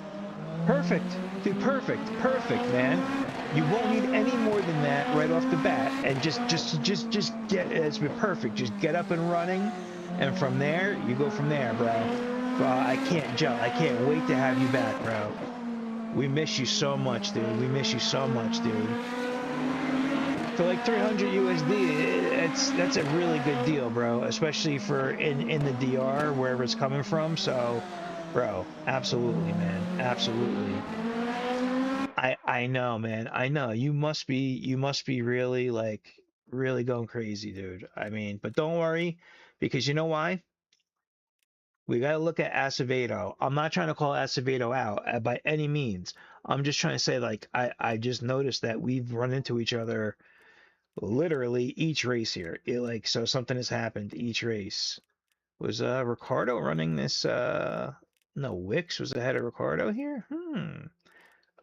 perfect. Dude, perfect, man. You won't need any more than that right off the bat, and just get it's been perfect. Just get up and running, and from there you go from there, bro. I can't wait to have you back, bro. We miss you so much, dude. For like 300 USD, that's a really good deal, bro. Especially for in the DR, wherever it's coming from. So, bro, absolutely, man, absolutely. I know, man. I know. You must be really going crazy, dude. I mean, but don't worry, because you know why? We got to look at Acevedo. I'm not trying to call Acevedo out by any means. I'm just trying to say, like, I just noticed that we've run into each other literally each race here. Like, so something has happened each race. Was Ricardo running this? No, Wix was ahead of Ricardo here.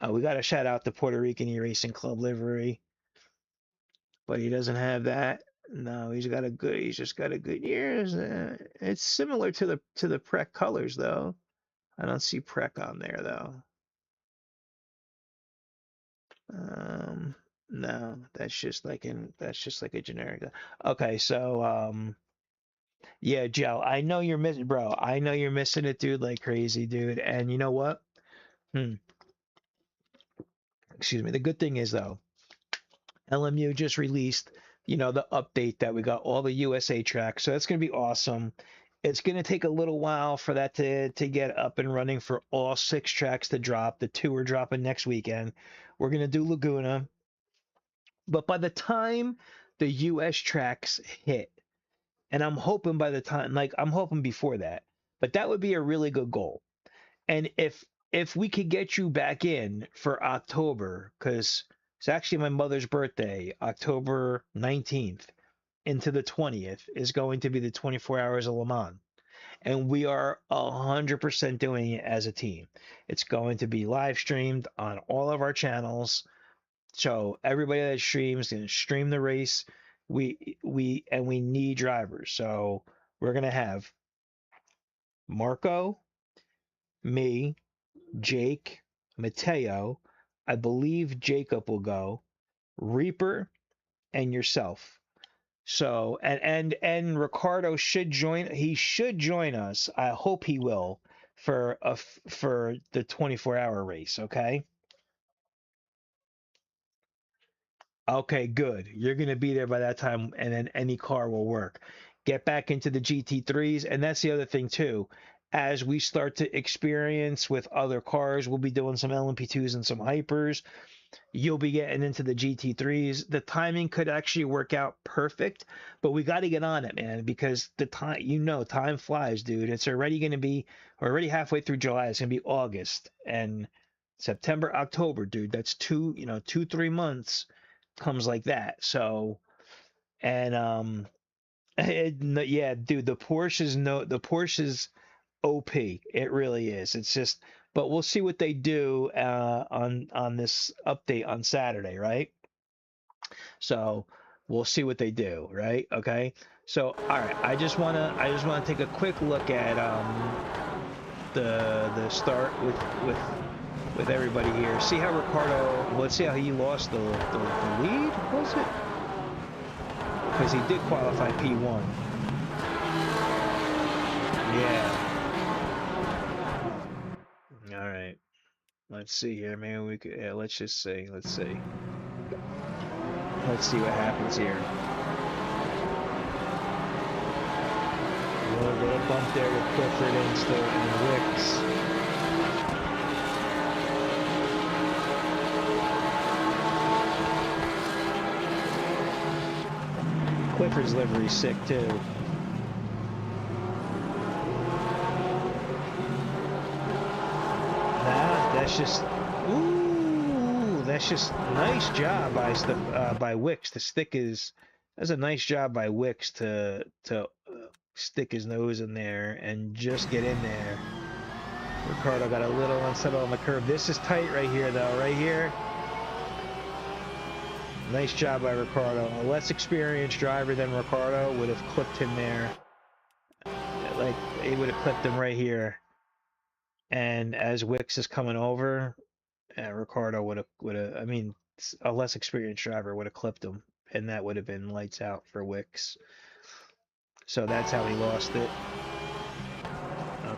We got to shout out the Puerto Rican E-Racing Club livery, but he doesn't have that. No, he's got a good. He's just got a good year. It's similar to the Prec colors though. I don't see Prec on there though. No, that's just like a generic. Okay, so yeah, Joe, I know you're missing, bro. I know you're missing it, dude, like crazy, dude. And you know what? Excuse me. The good thing is though, LMU just released, the update that we got all the USA tracks. So that's gonna be awesome. It's gonna take a little while for that to get up and running for all 6 tracks to drop. The 2 are dropping next weekend. We're gonna do Laguna. But by the time the US tracks hit, and I'm hoping by the time, like I'm hoping before that, but that would be a really good goal. And if we could get you back in for October, because it's actually my mother's birthday, October 19th into the 20th is going to be the 24 hours of Le Mans. And we are 100% doing it as a team. It's going to be live streamed on all of our channels. So everybody that streams can stream the race. We need drivers. So we're gonna have Marco, me, Jake, Mateo. I believe Jacob will go, Reaper, and yourself. So and Ricardo should join. He should join us. I hope he will for the 24-hour race. Okay. Okay, good. You're going to be there by that time, and then any car will work. Get back into the GT3s, and that's the other thing too. As we start to experience with other cars, we'll be doing some LMP2s and some hypers. You'll be getting into the GT3s. The timing could actually work out perfect, but we got to get on it, man, because the time, time flies, dude. It's already going to be, we're already halfway through July. It's going to be August and September, October, dude. That's 3 months comes like that. So, and yeah, dude, the Porsche's OP. It really is. It's just, but we'll see what they do on this update on Saturday, right? So we'll see what they do, right? Okay. So all right, I just wanna take a quick look at the start with everybody here. See how Ricardo, let's see how he lost the lead, was it? Because he did qualify P1. Yeah. All right. Let's see here. Maybe we could, yeah, let's just see. Let's see. Let's see what happens here. A little bump there with Clifford and Wicks. Clifford's livery's sick too. That's just nice job by Wicks. That's a nice job by Wicks to stick his nose in there and just get in there. Ricardo got a little unsettled on the curve. This is tight right here though, right here. Nice job by Ricardo. A less experienced driver than Ricardo would have clipped him there. Like, he would have clipped him right here. And as Wicks is coming over, Ricardo would have, I mean, a less experienced driver would have clipped him. And that would have been lights out for Wicks. So that's how he lost it.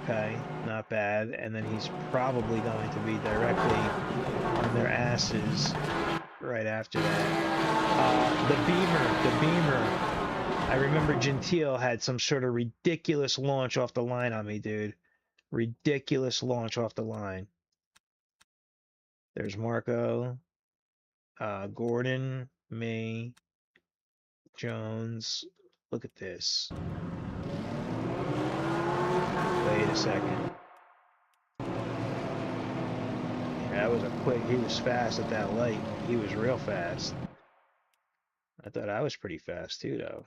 Okay, not bad. And then he's probably going to be directly on their asses right after that. The Beamer. I remember Gentile had some sort of ridiculous launch off the line on me, dude. Ridiculous launch off the line. There's Marco, Gordon, me, Jones. Look at this. Wait a second. That was a quick, he was fast at that light. He was real fast. I thought I was pretty fast too, though.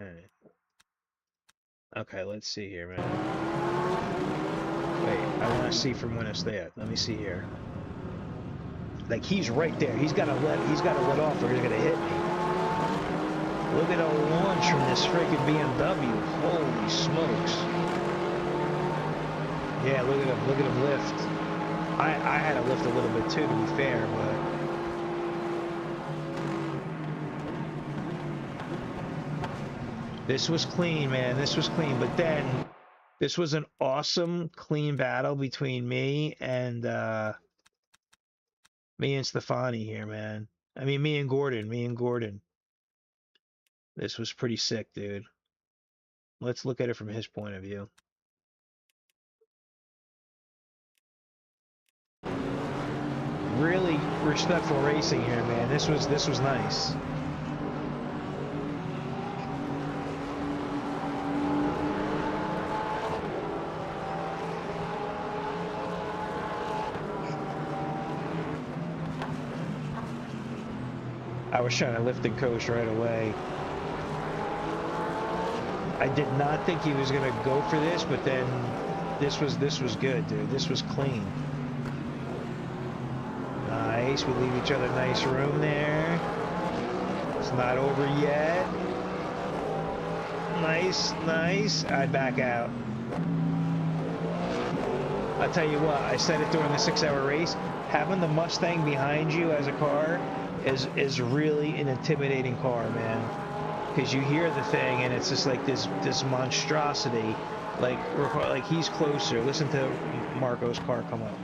Alright. Okay, let's see here, man. Wait, I want to see from when it's there. Let me see here. Like, he's right there. He's got to let off or he's gonna hit me. Look at the launch from this freaking BMW. Holy smokes. Yeah, look at him lift. I had to lift a little bit too, to be fair, but this was clean, man. This was clean. But then this was an awesome, clean battle between me and Stefani here, man. I mean, me and Gordon. This was pretty sick, dude. Let's look at it from his point of view. Really respectful racing here, man. This was nice. I was trying to lift and coast right away. I did not think he was gonna go for this, but then this was good, dude. This was clean. Nice. We leave each other nice room there. It's not over yet. Nice, nice. I back out. I'll tell you what, I said it during the 6-hour race. Having the Mustang behind you as a car is really an intimidating car, man. Because you hear the thing and it's just like this monstrosity. Like he's closer. Listen to Marco's car come up.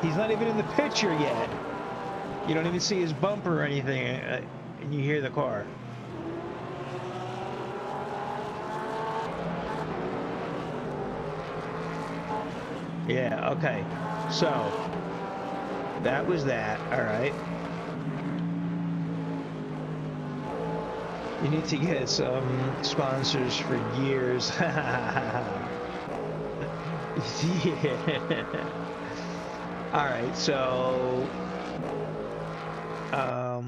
He's not even in the picture yet. You don't even see his bumper or anything, and you hear the car. Yeah, okay. So, that was that. All right. You need to get some sponsors for years. Yeah. All right, so I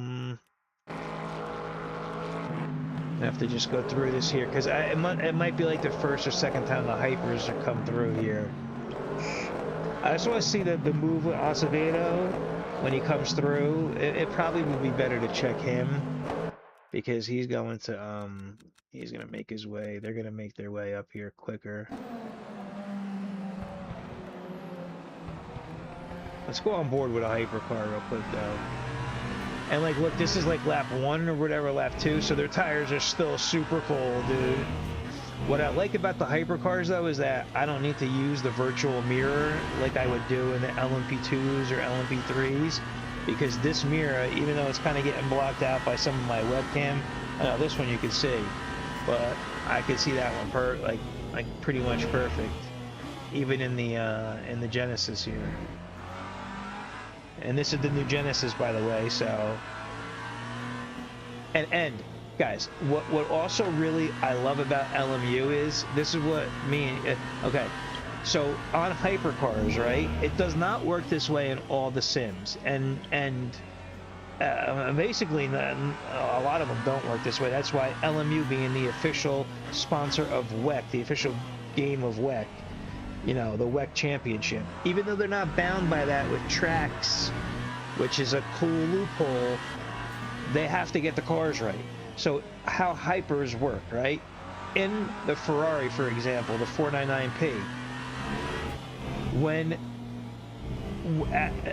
have to just go through this here because it might be like the first or second time the hypers are come through here. I just want to see the move with Assetto when he comes through. It probably would be better to check him because he's going to make his way. They're gonna make their way up here quicker. Let's go on board with a hypercar real quick though. And like, look, this is like lap 1 or whatever, lap 2, so their tires are still super cold, dude. What I like about the hypercars though is that I don't need to use the virtual mirror like I would do in the LMP2s or LMP3s, because this mirror, even though it's kind of getting blocked out by some of my webcam, I know this one you can see, but I could see that one like pretty much perfect, even in the Genesis here. And this is the new Genesis, by the way, so... And guys, what also really I love about LMU is, this is what okay, so on hypercars, right, it does not work this way in all the sims, and basically a lot of them don't work this way. That's why LMU, being the official sponsor of WEC, the official game of WEC, you know, the WEC Championship, even though they're not bound by that with tracks, which is a cool loophole, they have to get the cars right. So how hypers work, right? In the Ferrari, for example, the 499P, when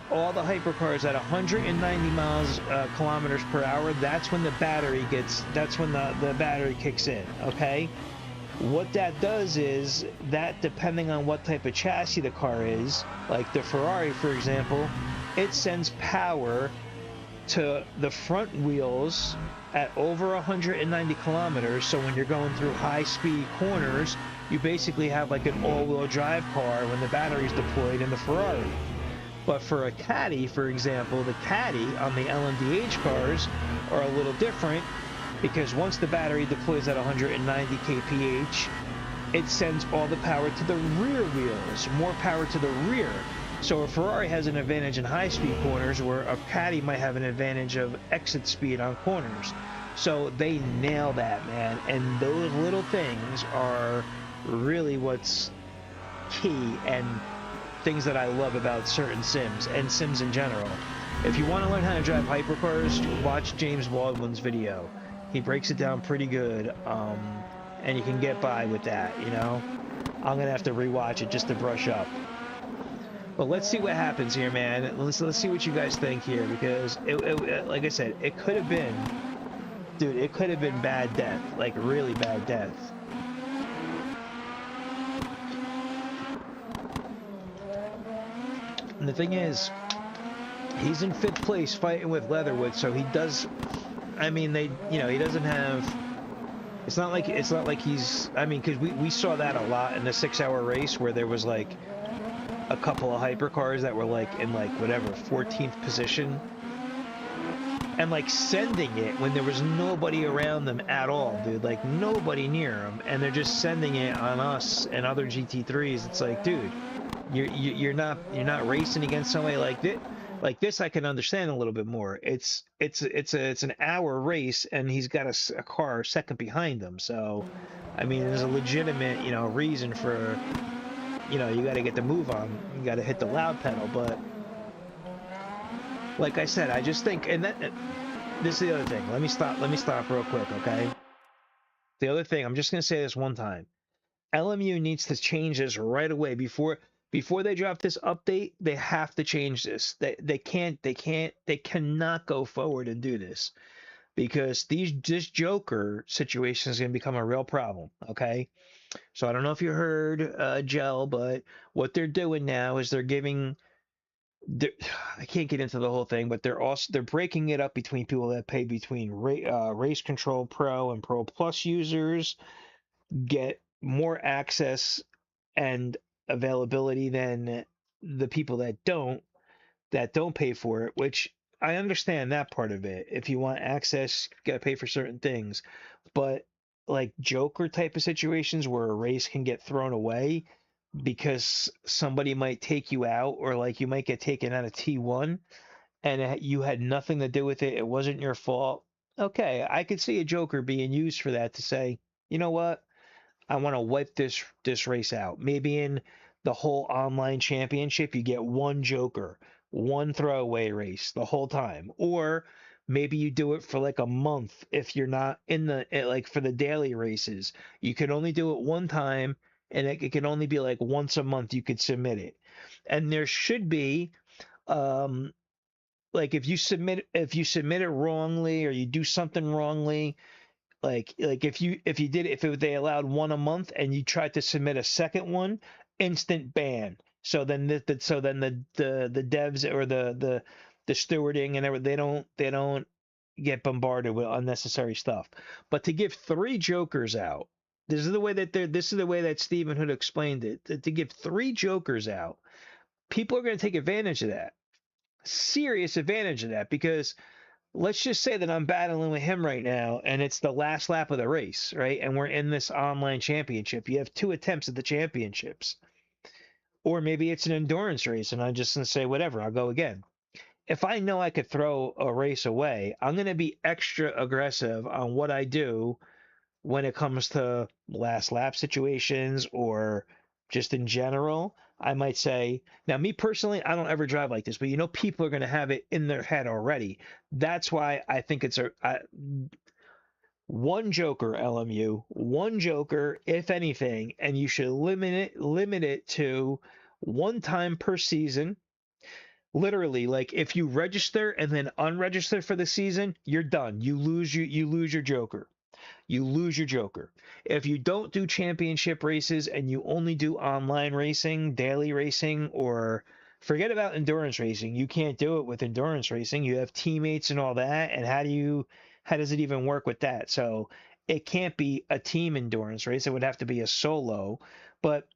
all the hypercars at 190 kilometers per hour, that's when the battery the battery kicks in, okay? What that does is that, depending on what type of chassis the car is, like the Ferrari, for example, it sends power to the front wheels at over 190 kilometers. So when you're going through high-speed corners, you basically have like an all-wheel drive car when the battery's deployed in the Ferrari. But for a Caddy, for example, the Caddy on the LMDH cars are a little different. because once the battery deploys at 190 kph, it sends all the power to the rear wheels, more power to the rear. So a Ferrari has an advantage in high-speed corners where a Caddy might have an advantage of exit speed on corners. So they nail that, man. And those little things are really what's key and things that I love about certain sims and sims in general. If you want to learn how to drive hypercars, watch James Baldwin's video. He breaks it down pretty good, and you can get by with that, you know? I'm gonna have to rewatch it just to brush up. But let's see what happens here, man. Let's see what you guys think here, because it like I said, it could have been, dude, it could have been bad death, like really bad death. And the thing is, he's in 5th place fighting with Leatherwood, so he does. I mean, they, you know, he doesn't have. It's not like he's. I mean, because we saw that a lot in the 6-hour race where there was like a couple of hypercars that were like in like whatever 14th position, and like sending it when there was nobody around them at all, dude. Like nobody near them, and they're just sending it on us and other GT3s. It's like, dude, you're not racing against somebody like this. Like this, I can understand a little bit more. It's an hour race, and he's got a car second behind him. So, I mean, there's a legitimate, you know, reason for, you know, you got to get the move on. You got to hit the loud pedal. But like I said, I just think, and this is the other thing. Let me stop real quick, okay? The other thing, I'm just gonna say this one time. LMU needs to change this right away before they drop this update. They have to change this. They cannot go forward and do this, because this Joker situation is going to become a real problem. Okay, so I don't know if you heard Gel, but what they're doing now is they're giving. I can't get into the whole thing, but they're breaking it up between people that pay between Race Control Pro and Pro Plus users get more access and availability than the people that don't pay for it, which I understand that part of it. If you want access, you gotta pay for certain things. But like Joker type of situations where a race can get thrown away because somebody might take you out, or like you might get taken out of T1 and you had nothing to do with it, it wasn't your fault. Okay, I could see a Joker being used for that, to say, you know what, I want to wipe this race out. Maybe in the whole online championship, you get one Joker, one throwaway race the whole time. Or maybe you do it for like a month if you're not in the, like for the daily races. You can only do it one time, and it can only be like once a month you could submit it. And there should be, like if you submit it wrongly, or you do something wrongly, like if they allowed one a month and you tried to submit a second one, instant ban. So then the devs or the stewarding and everything, they don't get bombarded with unnecessary stuff. But to give 3 Jokers out, this is the way that Stephen Hood explained it. To give 3 Jokers out, people are going to take advantage of that. Serious advantage of that, because let's just say that I'm battling with him right now and it's the last lap of the race, right? And we're in this online championship. You have 2 attempts at the championships. Or maybe it's an endurance race and I'm just going to say, whatever, I'll go again. If I know I could throw a race away, I'm going to be extra aggressive on what I do when it comes to last lap situations, or just in general. I might say, now me personally, I don't ever drive like this, but you know, people are going to have it in their head already. That's why I think it's one Joker, LMU, one Joker, if anything, and you should limit it to one time per season. Literally, like if you register and then unregister for the season, you're done. You lose your Joker. You lose your Joker. If you don't do championship races and you only do online racing, daily racing, or forget about endurance racing. You can't do it with endurance racing. You have teammates and all that. And how does it even work with that? So it can't be a team endurance race. It would have to be a solo. But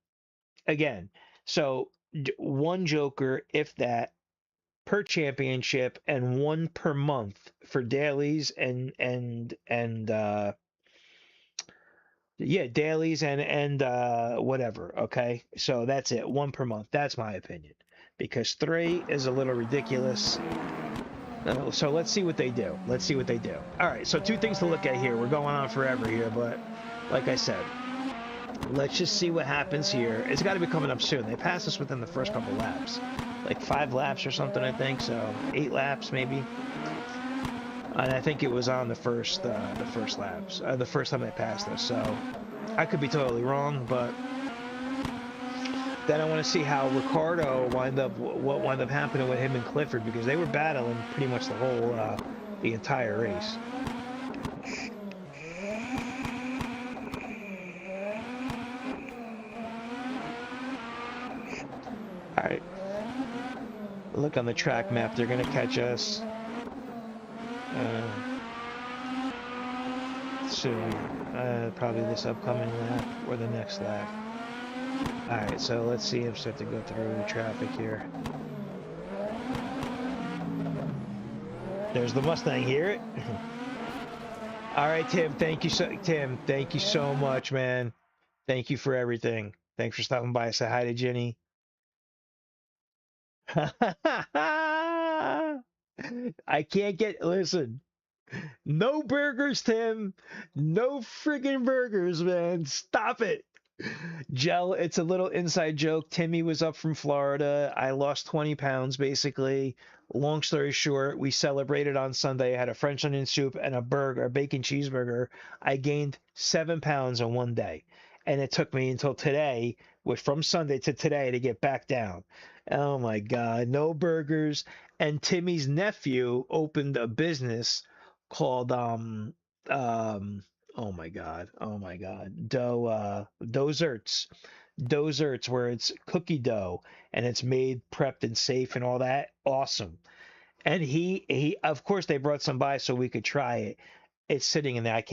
again, so one Joker, if that, per championship and 1 per month for dailies and yeah, dailies and whatever. Okay, so that's it, 1 per month. That's my opinion, because 3 is a little ridiculous. So let's see what they do. Let's see what they do. All right, so 2 things to look at here. We're going on forever here, but like I said, let's just see what happens here. It's got to be coming up soon. They passed us within the first couple laps, like 5 laps or something, I think. So 8 laps maybe. And I think it was on the first laps, the first time they passed us. So I could be totally wrong, but then I want to see how Ricardo what wound up happening with him and Clifford, because they were battling pretty much the entire race. All right, look on the track map. They're gonna catch us soon, probably this upcoming lap or the next lap. All right, so let's see him start to go through the traffic here. There's the Mustang. Hear it? All right, Tim. Thank you so much, man. Thank you for everything. Thanks for stopping by. Say hi to Jenny. I can't listen. No burgers, Tim. No friggin' burgers, man. Stop it. Gel, it's a little inside joke. Timmy was up from Florida. I lost 20 pounds, basically. Long story short, we celebrated on Sunday. I had a French onion soup and a bacon cheeseburger. I gained 7 pounds in 1 day. And it took me until today, from Sunday to today, to get back down. Oh my God, no burgers. And Timmy's nephew opened a business called oh my God, Dozerts, where it's cookie dough and it's made, prepped, and safe and all that. Awesome. And he of course they brought some by so we could try it. It's sitting in there.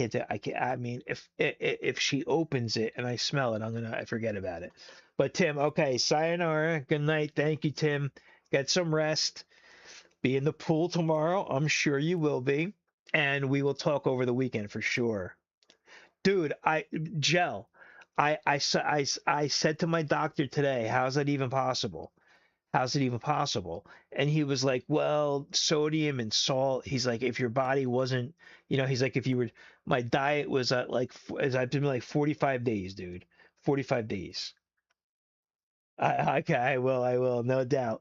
I mean, if she opens it and I smell it, I forget about it. But Tim, okay, sayonara, good night. Thank you, Tim. Get some rest. Be in the pool tomorrow. I'm sure you will be. And we will talk over the weekend for sure. Dude, I said to my doctor today, how's that even possible? How's it even possible? And he was like, well, sodium and salt. He's like, if your body wasn't, he's like, my diet was at I've been like 45 days, dude. 45 days. Okay, I will, no doubt,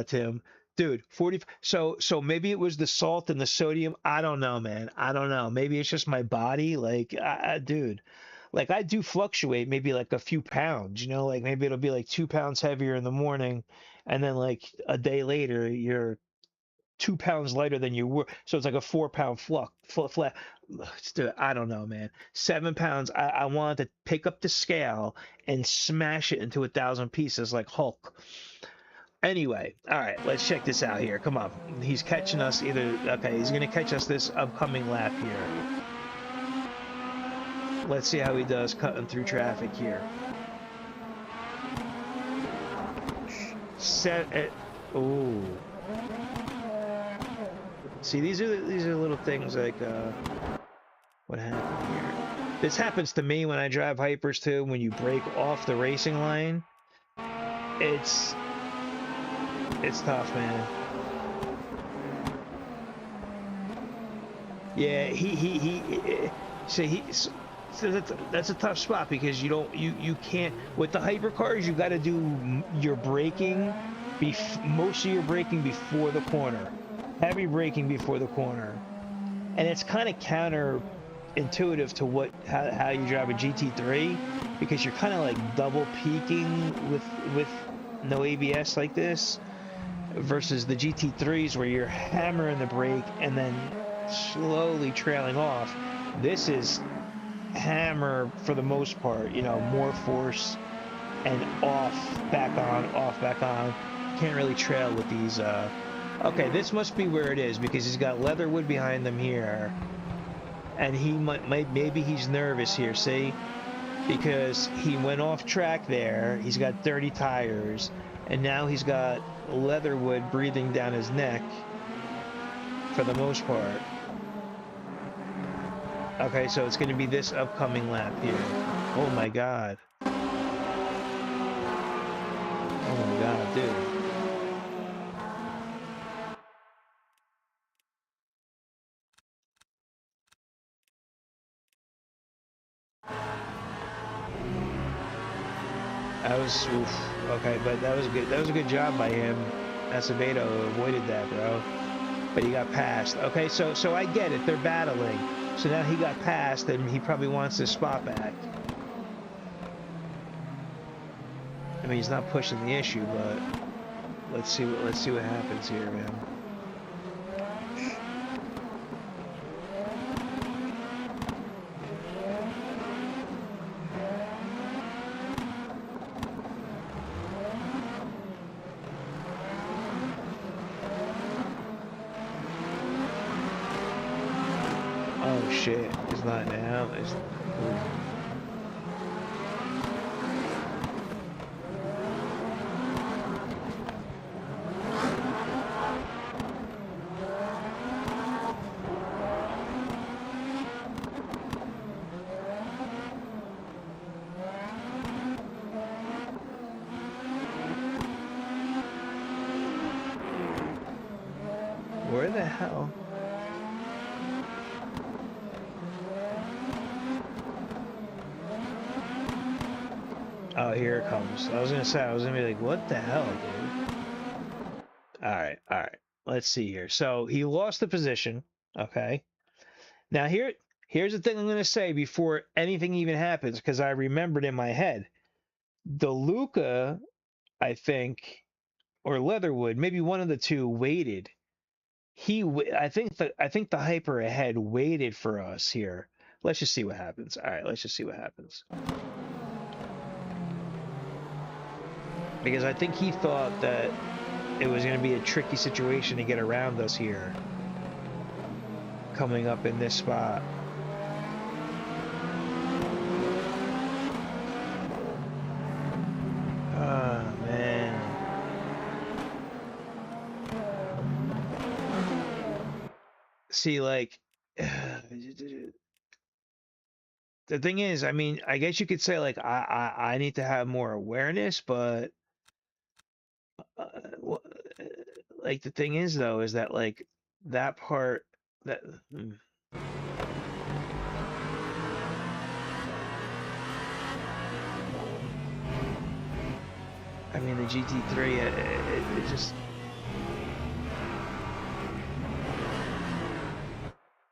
Tim. Dude, 40. So maybe it was the salt and the sodium. I don't know, man. I don't know. Maybe it's just my body. Like, dude, like I do fluctuate maybe like a few pounds, like maybe it'll be like 2 pounds heavier in the morning. And then like a day later, you're 2 pounds lighter than you were. So it's like a 4 pound flat. I don't know, man. 7 pounds. I wanted to pick up the scale and smash it into 1,000 pieces like Hulk. Anyway, all right, let's check this out here. Come on. He's catching us okay, he's going to catch us this upcoming lap here. Let's see how he does cutting through traffic here. Ooh. See, these are little things like what happened here. This happens to me when I drive hypers too. When you break off the racing line, it's tough, man. Yeah, so that's a tough spot because you can't with the hypercars. You got to do your braking, most of your braking before the corner, heavy braking before the corner, and it's kind of counterintuitive to how you drive a GT3 because you're kind of like double peaking with no ABS like this. Versus the GT3s where you're hammering the brake and then slowly trailing off. This is hammer for the most part, more force and off, back on. Can't really trail with these. Okay, this must be where it is because he's got leatherwood behind them here. And maybe he's nervous here, see? Because he went off track there. He's got dirty tires. And now he's got Leatherwood breathing down his neck for the most part. Okay, so it's going to be this upcoming lap here. Oh my god. Oh my god, dude. That was oof. Okay, but that was good. That was a good job by him. Assetto avoided that, bro. But he got passed. Okay, so I get it. They're battling. So now he got passed, and he probably wants his spot back. I mean, he's not pushing the issue, but let's see what happens here, man. Oh shit! It's not now. It's. Ooh. Where the hell? Oh, here it comes. I was gonna say, I was gonna be like, what the hell, dude? All right. Let's see here. So he lost the position. Okay. Now here's the thing I'm gonna say before anything even happens, because I remembered in my head. The Luca, I think, or Leatherwood, maybe one of the two waited. I think the hyper ahead waited for us here. Let's just see what happens. All right, let's just see what happens. Because I think he thought that it was going to be a tricky situation to get around us here. Coming up in this spot. Oh, man. See, like, the thing is, I mean, I guess you could say, like, I need to have more awareness, but like, the thing is, though, is that, like, that part, that... I mean, the GT3, it just...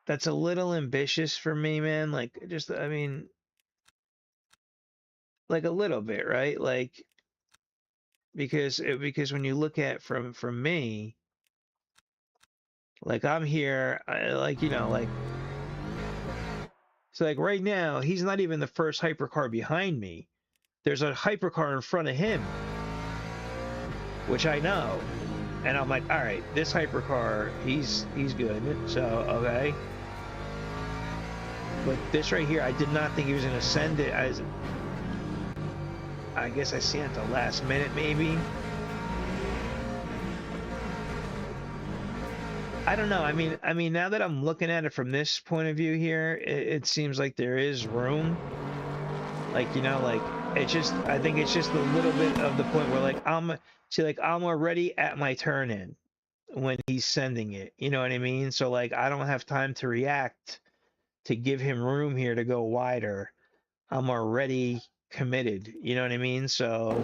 That's a little ambitious for me, man. Like, just, I mean... Like, a little bit, right? Like, because when you look at from me, like, I'm here, like, you know, like... So, like, right now, he's not even the first hypercar behind me. There's a hypercar in front of him, which I know. And I'm like, all right, this hypercar, he's good. So, okay. But this right here, I did not think he was going to send it. I guess I see it at the last minute, maybe. I don't know. I mean, now that I'm looking at it from this point of view here, it seems like there is room. Like, you know, like, it's just, I think it's just a little bit of the point where, like, I'm already at my turn in when he's sending it. You know what I mean? So, like, I don't have time to react to give him room here to go wider. I'm already committed. You know what I mean? So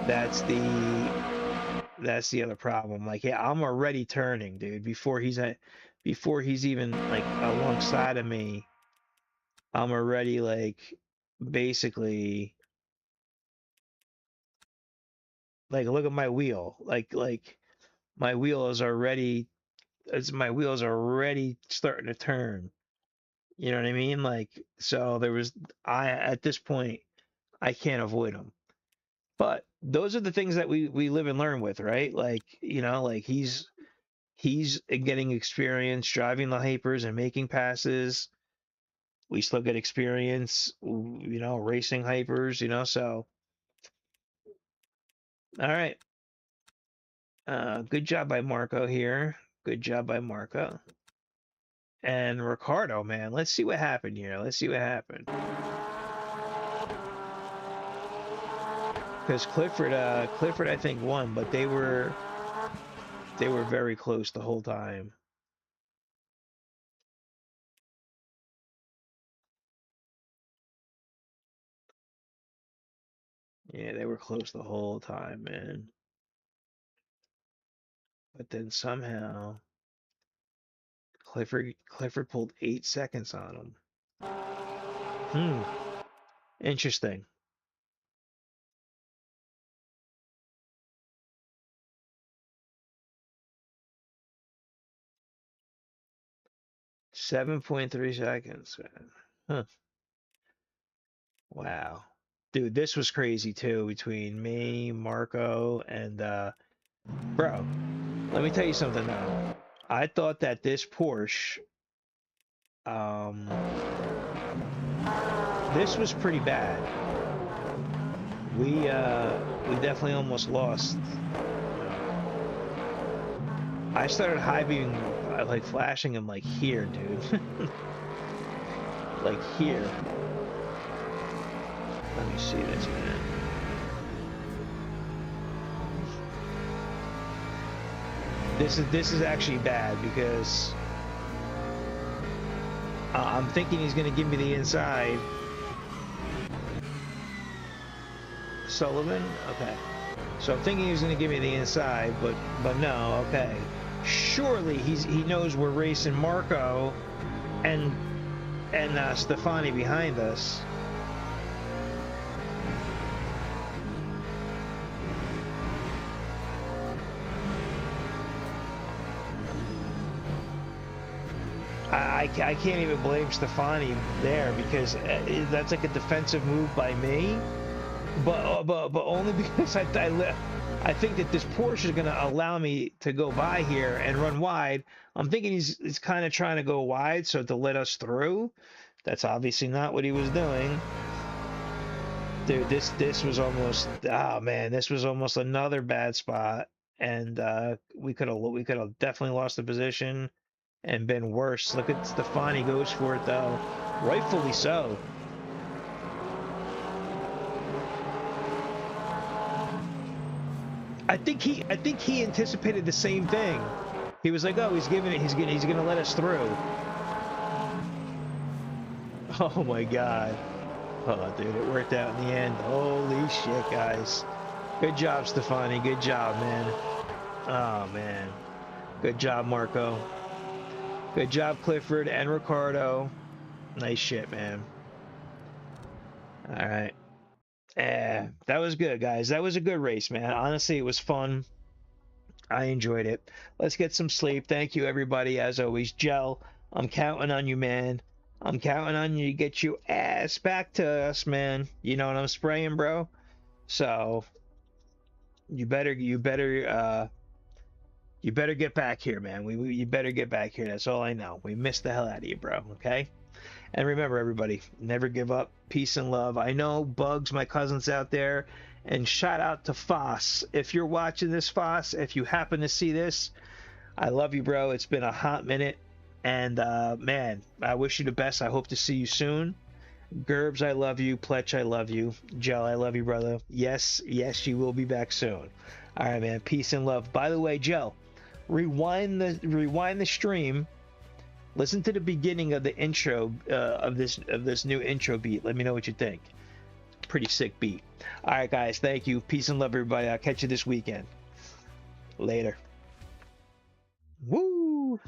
that's the other problem. Like, yeah, I'm already turning, dude. Before he's even like alongside of me, I'm already like basically like, look at my wheel. Like my wheel is already starting to turn. You know what I mean? Like, so at this point I can't avoid him. But those are the things that we live and learn with, right? Like, you know, like he's getting experience driving the hypers and making passes. We still get experience, you know, racing hypers, you know, so All right. Good job by Marco here. Good job by Marco. And Ricardo, man. Let's see what happened here. Let's see what happened. Because Clifford, I think won, but they were very close the whole time. Yeah, they were close the whole time, man. But then somehow Clifford pulled 8 seconds on him. Interesting. .3 seconds, man. Huh. Wow. Dude, this was crazy too between me, Marco, and bro, let me tell you something though. I thought that this Porsche this was pretty bad. We definitely almost lost. I started high beaming, like flashing him like here, dude. Like here. Let me see this, man. This is actually bad because I'm thinking he's gonna give me the inside. Sullivan, okay. So I'm thinking he's gonna give me the inside, but no, okay. Surely he knows we're racing Marco and Stefani behind us. I can't even blame Stefani there because that's like a defensive move by me, but only because I think that this Porsche is going to allow me to go by here and run wide. I'm thinking he's kind of trying to go wide so to let us through. That's obviously not what he was doing. Dude, this was almost, oh man, this was almost another bad spot, and we could have definitely lost the position and been worse. Look at Stefani goes for it though, rightfully so. I think he anticipated the same thing. He was like, oh, he's gonna let us through. Oh my god. Oh dude, it worked out in the end. Holy shit, guys. Good job, Stefani. Good job, man. Oh man. Good job, Marco. Good job, Clifford and Ricardo. Nice shit, man. All right. That was good, guys. That was a good race, man. Honestly, it was fun. I enjoyed it. Let's get some sleep. Thank you, everybody, as always. Gel, I'm counting on you, man. I'm counting on you to get your ass back to us, man. You know what I'm spraying, bro? So, you better get back here, man. You better get back here. That's all I know. We missed the hell out of you, bro. Okay? And remember, everybody, never give up. Peace and love. I know Bugs, my cousin's out there. And shout out to Foss. If you're watching this, Foss, if you happen to see this, I love you, bro. It's been a hot minute. And, man, I wish you the best. I hope to see you soon. Gerbs, I love you. Pletch, I love you. Gel, I love you, brother. Yes, you will be back soon. All right, man. Peace and love. By the way, Gel, rewind the stream. Listen to the beginning of the intro of this new intro beat. Let me know what you think. Pretty sick beat. All right, guys. Thank you. Peace and love, everybody. I'll catch you this weekend. Later. Woo!